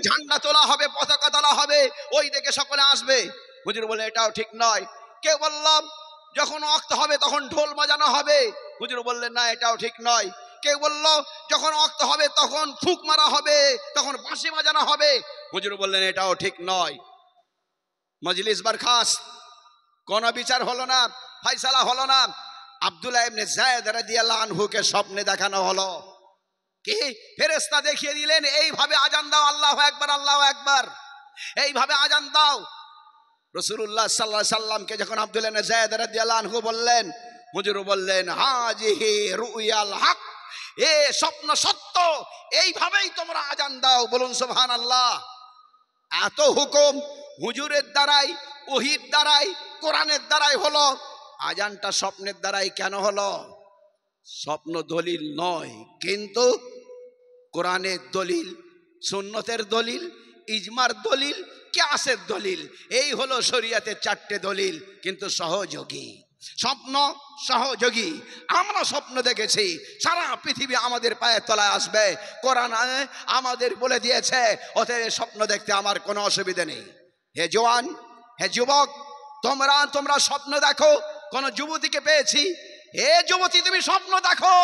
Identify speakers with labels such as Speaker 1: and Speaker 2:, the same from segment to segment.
Speaker 1: ঝান্ডা তোলা হবে, পতাকা তোলা হবে, ওই দেখে সকলে আসবে। হুজুর বলে এটাও ঠিক নয়। কেউ বললাম যখন ওয়াক্ত হবে তখন ঢোল বাজানো হবে। হুজুর বললেন না, এটাও ঠিক নয়। কেউ বলল যখন ওয়াক্ত হবে তখন ফুঁক মারা হবে, তখন বাঁশি বাজানো হবে। হুজুর বললেন এটাও ঠিক নয়। মজলিস বরখাস্ত, কোন বিচার হলো না, ফয়সালা হলো না। আব্দুল্লাহ ইবনে যায়েদ রাদিয়াল্লাহু আনহুকে স্বপ্নে দেখানো হলো। কি? ফেরেশতা দেখিয়ে দিলেন এইভাবে আজান দাও, আল্লাহু আকবার, আল্লাহু আকবার, এইভাবে আজান দাও। রাসূলুল্লাহ সাল্লাল্লাহু আলাইহি সাল্লামকে যখন আব্দুল্লাহ ইবনে যায়েদ রাদিয়াল্লাহু আনহু বললেন, হুজুর বললেন হাজিহি রুয়াল হক, এ স্বপ্ন সত্য, এইভাবেই তোমরা আজান দাও। বলুন সুবহানাল্লাহ। এত হুকুম হুজুরের দ্বারাই, ওহীর দ্বারাই, কোরআনের দ্বারাই হলো। আজানটা স্বপ্নের দ্বারাই কেন হলো? স্বপ্ন দলিল নয়, কিন্তু কোরআনের দলিল, সুন্নতের দলিল, ইজমার দলিল, কিয়াসের দলিল, এই হলো শরীয়তের চারটে দলিল, কিন্তু সহযোগী। স্বপ্ন সহযোগী। আমরা স্বপ্ন দেখেছি, সারা পৃথিবী আমাদের পায়ের তলায় আসবে। কোরআন আমাদের বলে দিয়েছে, অতএব স্বপ্ন দেখতে আমার কোনো অসুবিধা নেই। হে জওয়ান, হে যুবক, তোমরা স্বপ্ন দেখো। কোন যুবতীকে পেয়েছি, হে যুবতী তুমি স্বপ্ন দেখো,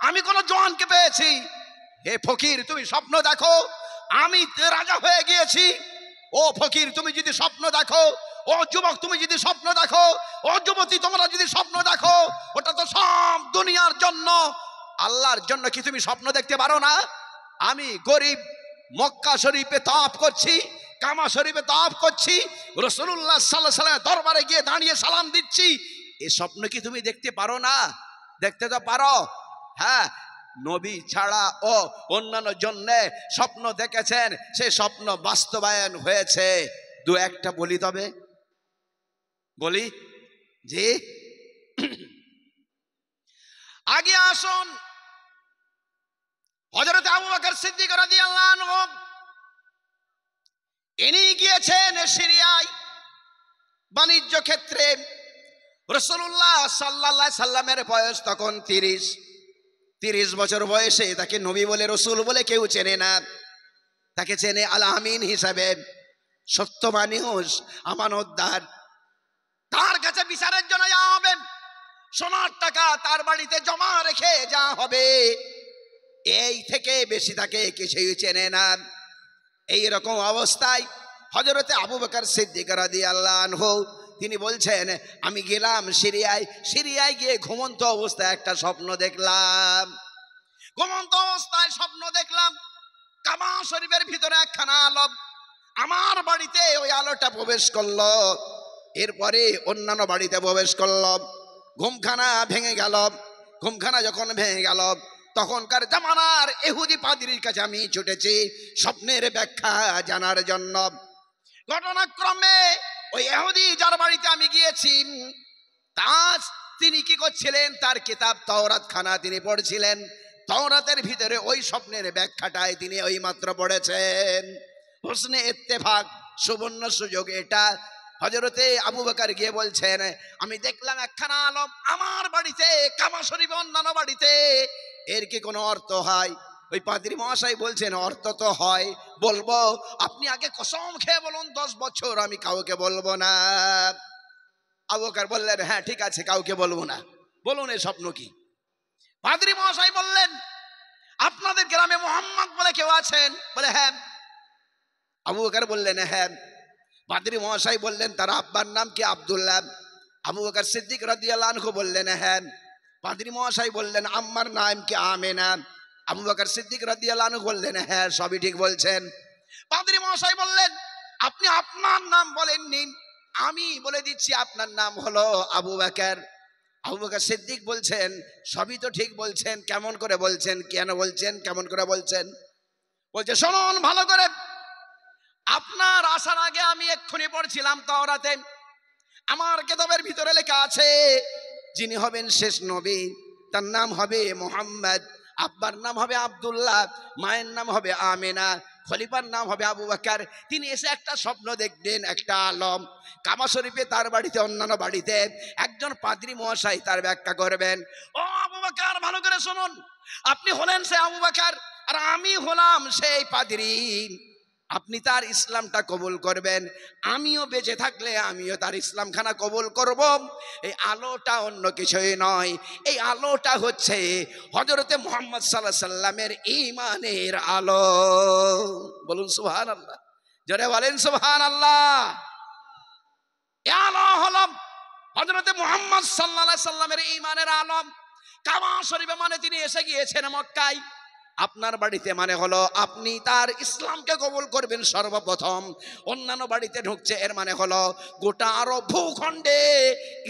Speaker 1: আমি কোন জওয়ানকে পেয়েছি। হে ফকির তুমি স্বপ্ন দেখো, আমি রাজা হয়ে গিয়েছি। ও ফকির তুমি যদি স্বপ্ন দেখো, ও যুবক তুমি যদি স্বপ্ন দেখো, ও যুবতী তোমরা যদি স্বপ্ন দেখো, ওটা তো সব দুনিয়ার জন্য, আল্লাহর জন্য। কি তুমি স্বপ্ন দেখতে পারো না? আমি গরিব মক্কা শরীফে তাওয়াফ করছি, কাবা শরীফে তাওয়াফ করছি, রাসূলুল্লাহ সাল্লাল্লাহু আলাইহি ওয়াসাল্লামের দরবারে গিয়ে দাঁড়িয়ে সালাম দিচ্ছি। এই স্বপ্ন কি তুমি দেখতে পারো না? দেখতে তো পারো। হ্যাঁ, নবী ছাড়া ও অন্যান্য জন্যে স্বপ্ন দেখেছেন, সেই স্বপ্ন বাস্তবায়ন হয়েছে। দু একটা বলি, তবে বলি জি। আগে আসুন, হযরত আবু বকর সিদ্দিক রাদিয়াল্লাহু আনহু, ইনি গিয়েছেন সিরিয়ায় বাণিজ্য ক্ষেত্রে। রাসূলুল্লাহ সাল্লাল্লাহু আলাইহি সাল্লামের বয়স তখন 30 বছর বয়সে তাকে নবী বলে, রসুল বলে কেউ চেনে না। তাকে চেনে আল আমিন হিসাবে, সত্য মানুষ, আমানতদার। তার কাছে বিচারের জন্য যাওয়া হবে, সোনার টাকা তার বাড়িতে জমা রেখে যা হবে, এই থেকে বেশি তাকে কিছুই চেনে না। এইরকম অবস্থায় হযরতে আবু বকর সিদ্দিক রাদিয়াল্লাহু আনহু তিনি বলছেন, আমি গেলাম সিরিয়ায় গিয়ে ঘুমন্ত অবস্থায় একটা স্বপ্ন দেখলাম। ঘুমন্ত অবস্থায় স্বপ্ন দেখলাম, কাবা শরীফের ভিতরে একখানা আলো, আমার বাড়িতে ওই আলোটা প্রবেশ করলো, এরপরে অন্যান্য বাড়িতে প্রবেশ করলো। ঘুমখানা ভেঙে গেল। ঘুমখানা যখন ভেঙে গেল, তখনকার জামানার ইহুদি পাদ্রীর কাছে আমি ছুটেছি স্বপ্নের ব্যাখ্যা জানার জন্য। ঘটনাক্রমে ওই ইহুদি যার বাড়িতে আমি গিয়েছি, তিনি কি করছিলেন, তার কিতাব তাওরাত খানা তিনি পড়ছিলেন। তাওরাতের ভিতরে ওই স্বপ্নের ব্যাখ্যাটাই তিনি ওই মাত্র পড়েছেন। হুসনে ইত্তেফাক, সুবর্ণ সুযোগ এটা। হযরতে আবু বকর গিয়ে বলছেন, আমি দেখলাম একখানা আলম আমার বাড়িতে, কাবা শরীফে অন্যান্য বাড়িতে, এর কি কোনো অর্থ হয়? ওই পাদ্রী মহাশয় বলছেন, অর্থ তো হয়, বলবো, আপনি আগে কসম খেয়ে বলুন 10 বছর আমি কাউকে বলবো না। আবু বকর বললেন, হ্যাঁ ঠিক আছে, কাউকে বলবো না, বলুন এই স্বপ্ন কি? পাদ্রী মহাশয় বললেন, আপনাদের গ্রামে মোহাম্মদ বলে কেউ আছেন? বলে হ্যাঁ। আবু বকর বললেন হ্যাঁ। পাদ্রী মহাশয় বললেন, তার আব্বার নাম কি? আব্দুল্লাহ। আবু বকর সিদ্দিক রাদিয়াল্লাহু আনহু বললেন হ্যাঁ। পাদ্রী মহাশয় বললেন, আম্মার নাম কি? আমেনা। আবু বকর সিদ্দিক রাদিয়াল্লাহু আনহু বললেন, হ্যাঁ সবই ঠিক বলছেন। পাদ্রী মহাশয় বললেন, আপনি আপনার নাম বলেননি, আমি বলে দিচ্ছি, আপনার নাম হলো আবু বকর। আবু বকর সিদ্দিক বলছেন, সবই তো ঠিক বলছেন, কেমন করে বলছেন, কেন বলছেন, কেমন করে বলছেন? বলছে, শুনুন ভালো করে, আপনার আসার আগে আমি এক্ষুনি পড়ছিলাম তাওরাতে, আমার কিতাবের ভিতরে লেখা আছে, যিনি হবেন শেষ নবী তার নাম হবে মুহাম্মদ, আব্বার নাম হবে আব্দুল্লাহ, মায়ের নাম হবে আমেনা, খলিফার নাম হবে আবু বকর। তিনি এসে একটা স্বপ্ন দেখবেন, একটা আলম, কাবা শরীফে তার বাড়িতে, অন্যান্য বাড়িতে, একজন পাদ্রী মহাশয় তার ব্যাখ্যা করবেন। ও আবু বকর ভালো করে শুনুন, আপনি হলেন সে আবু বকর, আর আমি হলাম সেই পাদ্রী। আপনি তার ইসলামটা কবুল করবেন, আমিও বেঁচে থাকলে আমিও তার ইসলামখানা কবুল করব। এই আলোটা অন্য কিছুই নয়, এই আলোটা হচ্ছে হযরতে মুহাম্মদ সাল্লাল্লাহু আলাইহি সাল্লামের ঈমানের আলো। বলুন সুবহানাল্লাহ, জোরে বলেন সুবহানাল্লাহ। এই আলো হলো হযরতে মুহাম্মদ সাল্লাল্লাহু আলাইহি সাল্লামের ঈমানের আলো। কাবা শরীফে মানে তিনি এসে গিয়েছেন মক্কায়। আপনার বাড়িতে মানে হলো আপনি তার ইসলামকে কবুল করবেন সর্বপ্রথম। অন্যান্য বাড়িতে ঢুকছে, এর মানে হলো গোটা আরব ভূখণ্ডে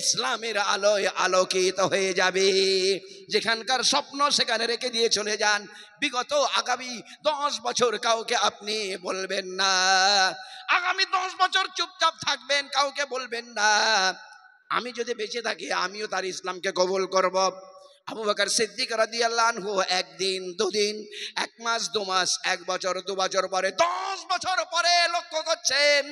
Speaker 1: ইসলামের আলোয় আলোকিত হয়ে যাবে। যেখানকার স্বপ্ন সেখানে রেখে দিয়ে চলে যান। বিগত আগামী 10 বছর কাউকে আপনি বলবেন না, আগামী 10 বছর চুপচাপ থাকবেন, কাউকে বলবেন না আমি যদি বেঁচে থাকি আমিও তার ইসলামকে কবুল করব। আবু বকর সিদ্দিক রাদিয়াল্লাহু আনহু একদিন, দুদিন, 1 মাস, 2 মাস, 1 বছর, 2 বছর পরে, 10 বছর পরে লক্ষ্য করছেন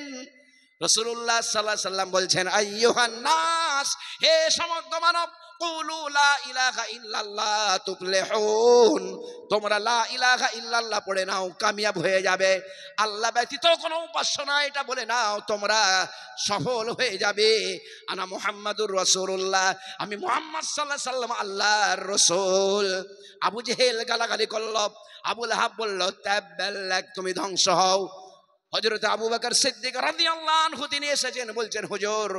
Speaker 1: রাসূলুল্লাহ সাল্লাল্লাহু আলাইহি সাল্লাম বলছেন, আইয়ুহান নাস, হে সমগ্র মানব, কুলু লা ইলাহা ইল্লাল্লাহ তুফলিহুন, তোমরা লা ইলাহা ইল্লাল্লাহ পড়ে নাও, কামিয়াব হয়ে যাবে। আল্লাহ ব্যতীত কোনো উপাস্য নাই এটা বলে নাও, তোমরা সফল হয়ে যাবে। আনা মুহাম্মাদুর রাসূলুল্লাহ, আমি মুহাম্মদ সাল্লাল্লাহু আলাইহি সাল্লাম আল্লাহর রাসূল। আবু জেহেল গালাগালি করল, আবু লাহাব বলল, তাব্বাল্লাক, তুমি ধ্বংস হও। হযরত আবু বকর সিদ্দিক রাদিয়াল্লাহু আনহু তিনি এসেছেন, বলছেন, হুজুর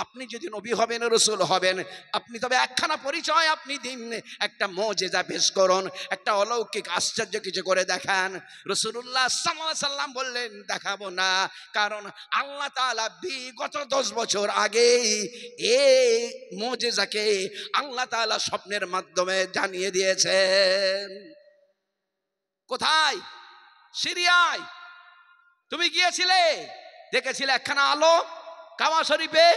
Speaker 1: আপনি যদি নবী হবেন, রাসূল হবেন, আপনি তবে একখানা পরিচয় আপনি দিন, একটা মুজিজা পেশ করুন, একটা অলৌকিক আশ্চর্য কিছু করে দেখান। রাসূলুল্লাহ সাল্লাল্লাহু আলাইহি সাল্লাম বললেন, দেখাবো না, কারণ আল্লাহ তাআলা বিগত 10 বছর আগেই এই মুজিজাকে আল্লাহ তাআলা স্বপ্নের মাধ্যমে জানিয়ে দিয়েছেন। কোথায়? সিরিয়ায়। তুমি গিয়েছিলে, দেখেছিলে একখানা আলো কাবা শরীফে,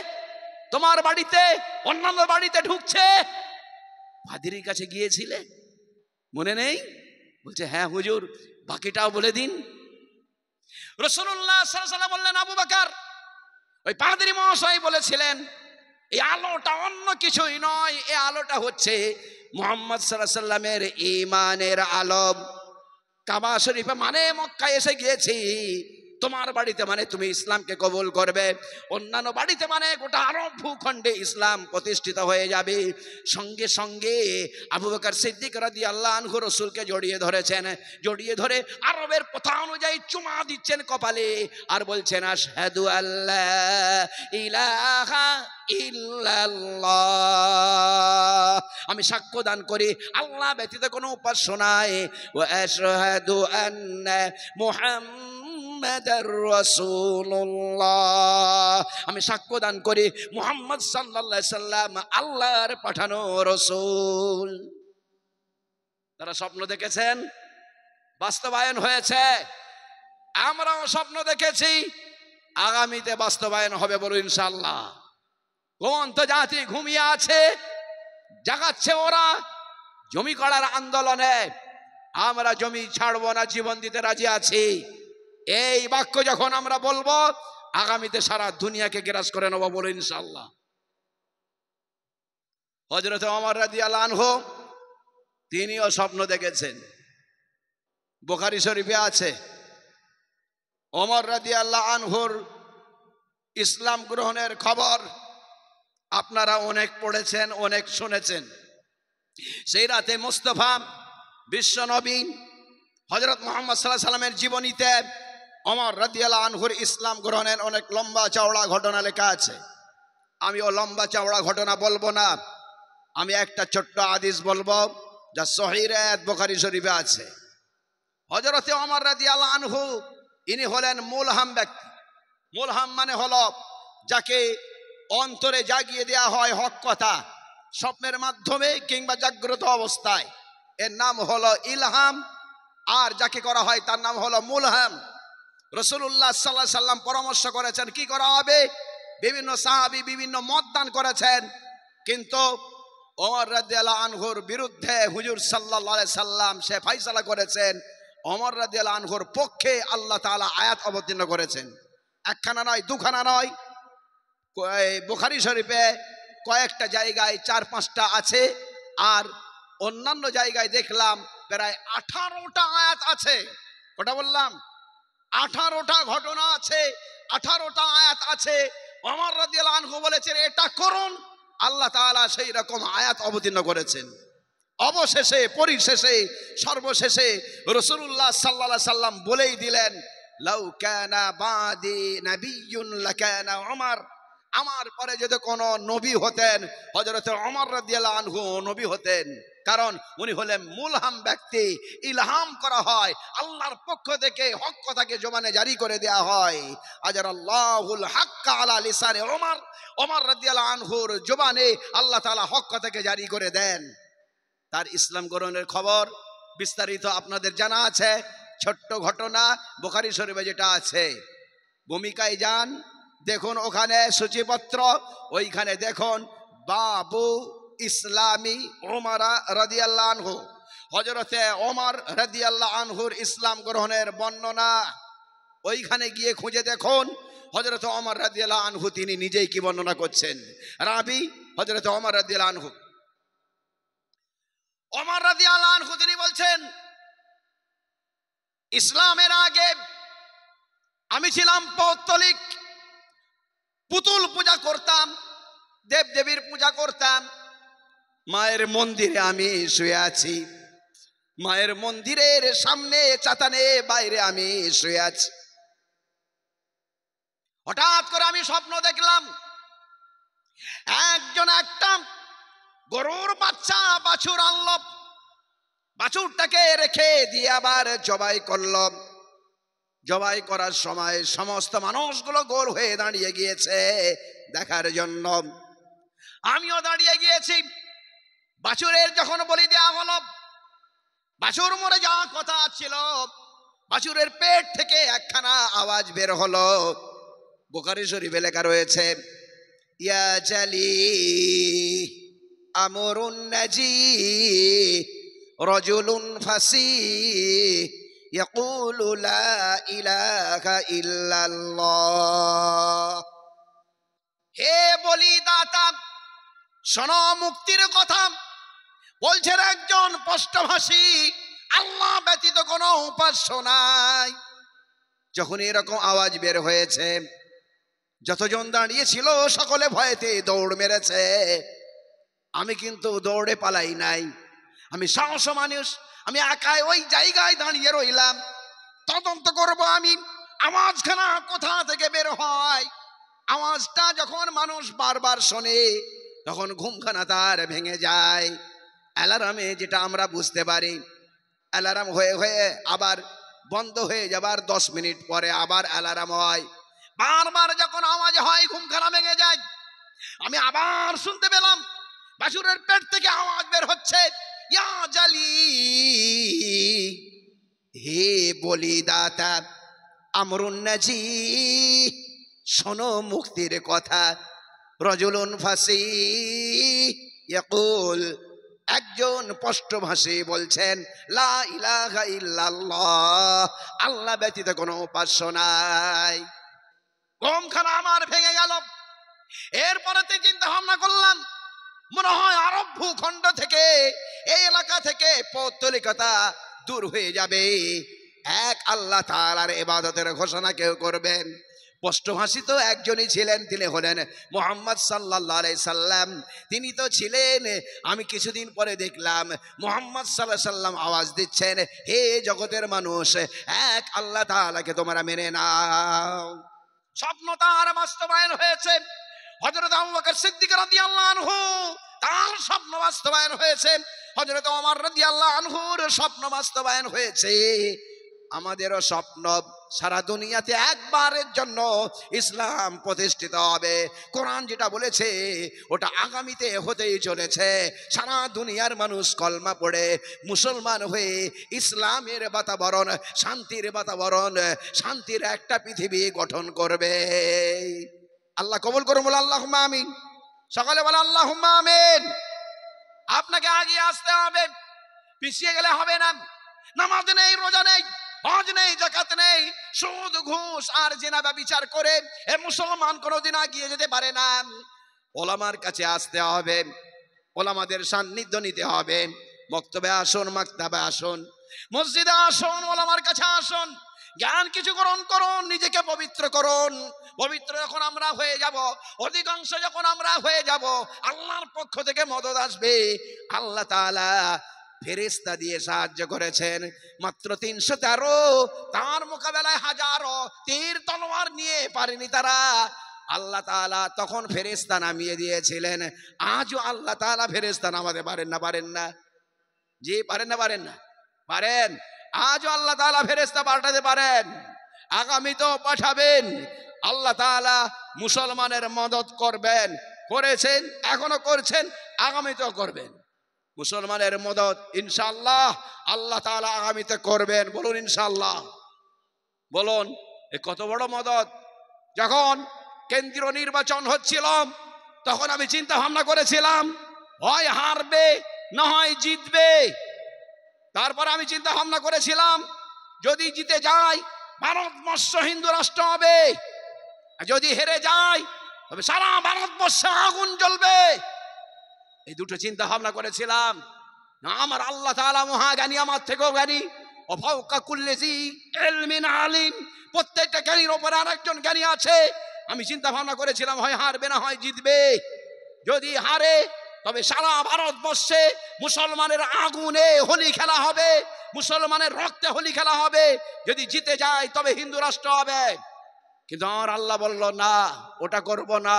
Speaker 1: তোমার বাড়িতে, অন্যান্য বাড়িতে ঢুকছে। পাদ্রীর কাছে গিয়েছিলে, মনে নেই? বলছে, হ্যাঁ হুজুর, বাকিটাও বলে দিন। রাসূলুল্লাহ সাল্লাল্লাহু আলাইহি ওয়াসাল্লাম বললেন, আবু বকর, ওই পাদ্রী মহাশয় বলেছিলেন এই আলোটা অন্য কিছুই নয়, এই আলোটা হচ্ছে মুহাম্মদ সাল্লাল্লাহু আলাইহি ওয়াসাল্লামের ঈমানের আলো। কাবা শরীফে মানে মক্কায় এসে গিয়েছি, তোমার বাড়িতে মানে তুমি ইসলামকে কবুল করবে, অন্যান্য বাড়িতে মানে গোটা আরব ভূখণ্ডে ইসলাম প্রতিষ্ঠিত হয়ে যাবে। সঙ্গে সঙ্গে আবু বকর সিদ্দিক রাদিয়াল্লাহু আনহু রাসূলকে জড়িয়ে ধরেছেন, জড়িয়ে ধরে আরবের প্রথা অনুযায়ী চুমা দিচ্ছেন কপালে, আর বলছেন, আশহাদু আল্লা ইলাহা ইল্লাল্লাহ, আমি সাক্ষ্য দান করি আল্লাহ ব্যতীত কোনো উপাস্য নাই, ওয়া আশহাদু আন্না মুহাম্মাদার রাসূলুল্লাহ, আমি সাক্ষ্য দান করি মুহাম্মদ সাল্লাল্লাহু আলাইহি সাল্লাম আল্লাহর পাঠানো রাসূল। তারা স্বপ্ন দেখেছেন, বাস্তবায়ন হয়েছে। আমরাও স্বপ্ন দেখেছি, আগামীতে বাস্তবায়ন হবে, বলো ইনশাআল্লাহ। কোন তো জাতি ঘুমিয়ে আছে, জাগাচ্ছে ওরা জমি করার আন্দোলনে। আমরা জমি ছাড়বো না, জীবন দিতে রাজি আছি। এই বাক্য যখন আমরা বলবো, আগামীতে সারা দুনিয়াকে গ্রাস করে নেবো, বলো ইনশাআল্লাহ। হযরত ওমর রাদিয়াল্লাহু আনহু তিনিও স্বপ্ন দেখেছেন, বুখারী শরীফে আছে। ওমর রাদিয়াল্লাহু আনহুর ইসলাম গ্রহণের খবর আপনারা অনেক পড়েছেন, অনেক শুনেছেন। সেই রাতে মুস্তাফা বিশ্বনবী হযরত মুহাম্মদ সাল্লাল্লাহু আলাইহি সাল্লামের জীবনীতে ওমর রাদিয়াল্লাহু আনহুর ইসলাম গ্রহণের অনেক লম্বা চওড়া ঘটনা লেখা আছে। আমি ও লম্বা চওড়া ঘটনা বলবো না, আমি একটা ছোট্ট হাদিস বলবো যা সহিহ রাত বুখারী শরীফে আছে। হযরত ওমর রাদিয়াল্লাহু আনহু ইনি হলেন মুলহাম ব্যক্তি। মুলহাম মানে হলো যাকে অন্তরে জাগিয়ে দেওয়া হয় হক কথা স্বপ্নের মাধ্যমে কিংবা জাগ্রত অবস্থায়, এর নাম হলো ইলহাম। আর যাকে করা হয় তার নাম হলো মুলহাম। রাসূলুল্লাহ সাল্লাল্লাহু আলাইহি সাল্লাম পরামর্শ করেছেন কি করা হবে, বিভিন্ন সাহাবী বিভিন্ন মত দান করেছেন, কিন্তু ওমর রাদিয়াল্লাহু আনহুর বিরুদ্ধে হুজুর সাল্লাল্লাহু আলাইহি সাল্লাম সে ফয়সালা করেছেন, ওমর রাদিয়াল্লাহু আনহুর পক্ষে আল্লাহ তাআলা আয়াত অবতীর্ণ করেছেন। একখানা নয়, দুখানা নয়, বুখারী শরীফে কয়েকটা জায়গায় 4-5টা আছে, আর অন্যান্য জায়গায় দেখলাম প্রায় 18টা আয়াত আছে। ওটা বললাম 18টা ঘটনা আছে, 18টা আয়াত আছে। ওমর রাদিয়াল্লাহু আনহু বলেছেন এটা করুন, আল্লাহ তাআলা সেই রকম আয়াত অবতীর্ণ করেছেন। অবশেষে পরিশেষে সর্বশেষে রাসূলুল্লাহ সাল্লাল্লাহু আলাইহি সাল্লাম বলেই দিলেন, লাউ কানা বাদি নাবিয়্যুন লাকানা ওমর, আমার পরে যদি কোনো নবী হতেন হযরত ওমর রাদিয়াল্লাহু আনহু নবী হতেন। কারণ উনি হলেন মুলহাম ব্যক্তি, ইলহাম করা হয় আল্লাহর পক্ষ থেকে, হক কথাকে জবানে জারি করে দেয়া হয়। আজারাল্লাহুল হাক্কা আলা লিসানে ওমর, ওমর রাদিয়াল্লাহু আনহুর জবানে আল্লাহ তাআলা হক কথাকে জারি করে দেন। তার ইসলাম গ্রহণের খবর বিস্তারিত আপনাদের জানা আছে। ছোট্ট ঘটনা বুখারী শরীফে যেটা আছে, ভূমিকায় যান, দেখুন ওখানে সূচিপত্র, ওইখানে দেখুন বাবু ইসলামী ওমর রাদিয়াল্লাহু আনহু, হযরতে ওমর রাদিয়াল্লাহু আনহুর ইসলাম গ্রহণের বর্ণনা। ওইখানে গিয়ে খুঁজে দেখুন হযরত ওমর রাদিয়াল্লাহু আনহু তিনি নিজেই কি বর্ণনা করছেন। রাবি হযরত ওমর রাদিয়াল্লাহু আনহু, ওমর রাদিয়াল্লাহু আনহু তিনি বলছেন, ইসলামের আগে আমি ছিলাম পৌত্তলিক, পুতুল পূজা করতাম, দেবদেবীর পূজা করতাম। মায়ের মন্দিরে আমি শুয়ে আছি, মায়ের মন্দিরের সামনে চাতানে বাইরে আমি শুয়ে আছি। হঠাৎ করে আমি স্বপ্ন দেখলাম, একজন একটা গরুর বাচ্চা বাছুর আনল, বাছুরটাকে রেখে দিয়ে আবার জবাই করল। জবাই করার সময় সমস্ত মানুষগুলো গোল হয়ে দাঁড়িয়ে গিয়েছে দেখার জন্য। আমিও দাঁড়িয়ে গিয়েছি। বাছুরের যখন বলি দেয়া হলো, বাছুর মরে যাওয়া কথা ছিল, বাছুরের পেট থেকে একখানা আওয়াজ বের হলো। বুখারী শরীফে লেখা রয়েছে, ইয়া জালি আমরুন নাজি রাজুলুন ফাসি ইয়াকুলু লা ইলাহা ইল্লাল্লাহ। হে বলিদাতা, শোনো মুক্তির কথা। বলছেন একজন স্পষ্টভাষী, আল্লাহ ব্যতীত কোনো উপাস্য নাই। যখন এরকম আওয়াজ বের হয়েছে, যতজন দাঁড়িয়ে ছিল সকলে ভয়েতে দৌড় মেরেছে। আমি কিন্তু দৌড়ে পালাই নাই, আমি সাহস মানুষ, আমি একাই ওই জায়গায় দাঁড়িয়ে রইলাম। তদন্ত করব আমি আওয়াজখানা কোথা থেকে বের হয়। আওয়াজটা যখন মানুষ বারবার শোনে তখন ঘুমখানা তার ভেঙে যায়। অ্যালার্মে যেটা আমরা বুঝতে পারি, অ্যালার্ম হয়ে হয়ে আবার বন্ধ হয়ে যাবার 10 মিনিট পরে আবার অ্যালার্ম হয়। বারবার যখন আওয়াজ হয় ঘুমখানা ভেঙে যায়। আমি আবার শুনতে পেলাম বাছুরের পেট থেকে আওয়াজ বের হচ্ছে, ইয়া জালি, হে বলিদাতা আমরুন নাজি, শোনো মুক্তির কথা। রাজুলুন ফাসি ইয়াকুল, একজন স্পষ্টভাষী বলছেন, লা ইলাহা ইল্লাল্লাহ, আল্লাহ ব্যতীত কোনো উপাস্য নাই। ঘুমখানা আমার ভেঙে গেল। এরপরেতে চিন্তা ভাবনা করলাম, মনে হয় আরব ভূখণ্ড থেকে, এই এলাকা থেকে পৌত্তলিকতা দূর হয়ে যাবে। এক আল্লাহ তাআলার ইবাদতের ঘোষণা কেউ করবেন। স্পষ্টভাষী তো একজনই ছিলেন, তিনি হলেন মুহাম্মদ সাল্লাল্লাহু আলাইহি সাল্লাম। তিনি তো ছিলেন। আমি কিছুদিন পরে দেখলাম মুহাম্মদ সাল্লাল্লাহু আলাইহি সাল্লাম আওয়াজ দিচ্ছেন, হে জগতের মানুষ, এক আল্লাহ তাআলাকে তোমরা মেনে নাও। স্বপ্ন তার বাস্তবায়ন হয়েছে। হযরত আবু বকর সিদ্দিক রাদিয়াল্লাহু আনহু, তার স্বপ্ন বাস্তবায়ন হয়েছে। হযরত ওমর রাদিয়াল্লাহু আনহুর স্বপ্ন বাস্তবায়ন হয়েছে। আমাদেরও স্বপ্ন, সারা দুনিয়াতে একবারের জন্য ইসলাম প্রতিষ্ঠিত হবে। কোরআন যেটা বলেছে ওটা আগামীতে হতেই চলেছে। সারা দুনিয়ার মানুষ কলমা পড়ে মুসলমান হয়ে ইসলামের বাতাবরণ, শান্তির বাতাবরণ, শান্তির একটা পৃথিবী গঠন করবে। আল্লাহ কবুল করুন, বলে আল্লাহুম্মা আমিন। সকালে বলে আল্লাহুম্মা আমিন। আপনাকে আগিয়ে আসতে হবে, পিছিয়ে গেলে হবে না। নামাজ নেই, রোজা নেই, হজ নেই, যাকাত নেই, সুদ ঘুষ আর জিনা ব্যভিচার করে এ মুসলমান কোনোদিন এগিয়ে যেতে পারে না। ওলামার কাছে আসতে হবে, ওলামাদের সান্নিধ্য নিতে হবে। মক্তবে আসুন, মাকতাবে আসুন, মসজিদে আসুন, ওলামার কাছে আসুন। জ্ঞান কিছু গ্রহণ করুন, নিজেকে পবিত্র করুন। পবিত্র যখন আমরা হয়ে যাব, অধিকাংশ যখন আমরা হয়ে যাব, আল্লাহর পক্ষ থেকে মদদ আসবে। আল্লাহ তাআলা ফেরেশতা দিয়ে সাহায্য করেছেন মাত্র 313, তার মোকাবেলায় হাজারো তীর তলোয়ার নিয়ে পারেনি তারা। আল্লাহ তাআলা তখন ফেরেশতা নামিয়ে দিয়েছিলেন। আজও আল্লাহ তাআলা ফেরেশতা নামাতে পারেন না? পারেন না? জি, পারেন না? পারেন না? পারেন। আজও আল্লাহ তাআলা ফেরেশতা পাঠাতে পারেন, আগামীতেও পাঠাবেন। আল্লাহ তাআলা মুসলমানের মদদ করবেন, করেছেন, এখনো করছেন, আগামীতেও করবেন। মুসলমানের মদদ ইনশাআল্লাহ আল্লাহ তাআলা আগামীতে করবেন। বলুন ইনশাআল্লাহ। বলুন, এ কত বড় মদদ! যখন কেন্দ্রীয় নির্বাচন হচ্ছিল, তখন আমি চিন্তা ভাবনা করেছিলাম হয় হারবে না হয় জিতবে। তারপর আমি চিন্তা ভাবনা করেছিলাম যদি জিতে যায় ভারতবর্ষ হিন্দু রাষ্ট্র হবে, আর যদি হেরে যায় তবে সারা ভারতবর্ষে আগুন জ্বলবে। এই দুটো চিন্তা ভাবনা করেছিলাম। না, আমার আল্লাহ তাআলা মহাজ্ঞানী, আমার থেকেও জ্ঞানী। ও ফাওকা কুল্লি জি ইলমিন আলিম, প্রত্যেকটা জ্ঞানীর উপরে আরেকজন জ্ঞানী আছে। আমি চিন্তা ভাবনা করেছিলাম হয় হারবে না হয় জিতবে। যদি হারে তবে সারা ভারতবর্ষে মুসলমানের আগুনে হোলি খেলা হবে, মুসলমানের রক্তে হোলি খেলা হবে। যদি জিতে যায় তবে হিন্দু রাষ্ট্র হবে। কিন্তু আমার আল্লাহ বলল না, ওটা করব না,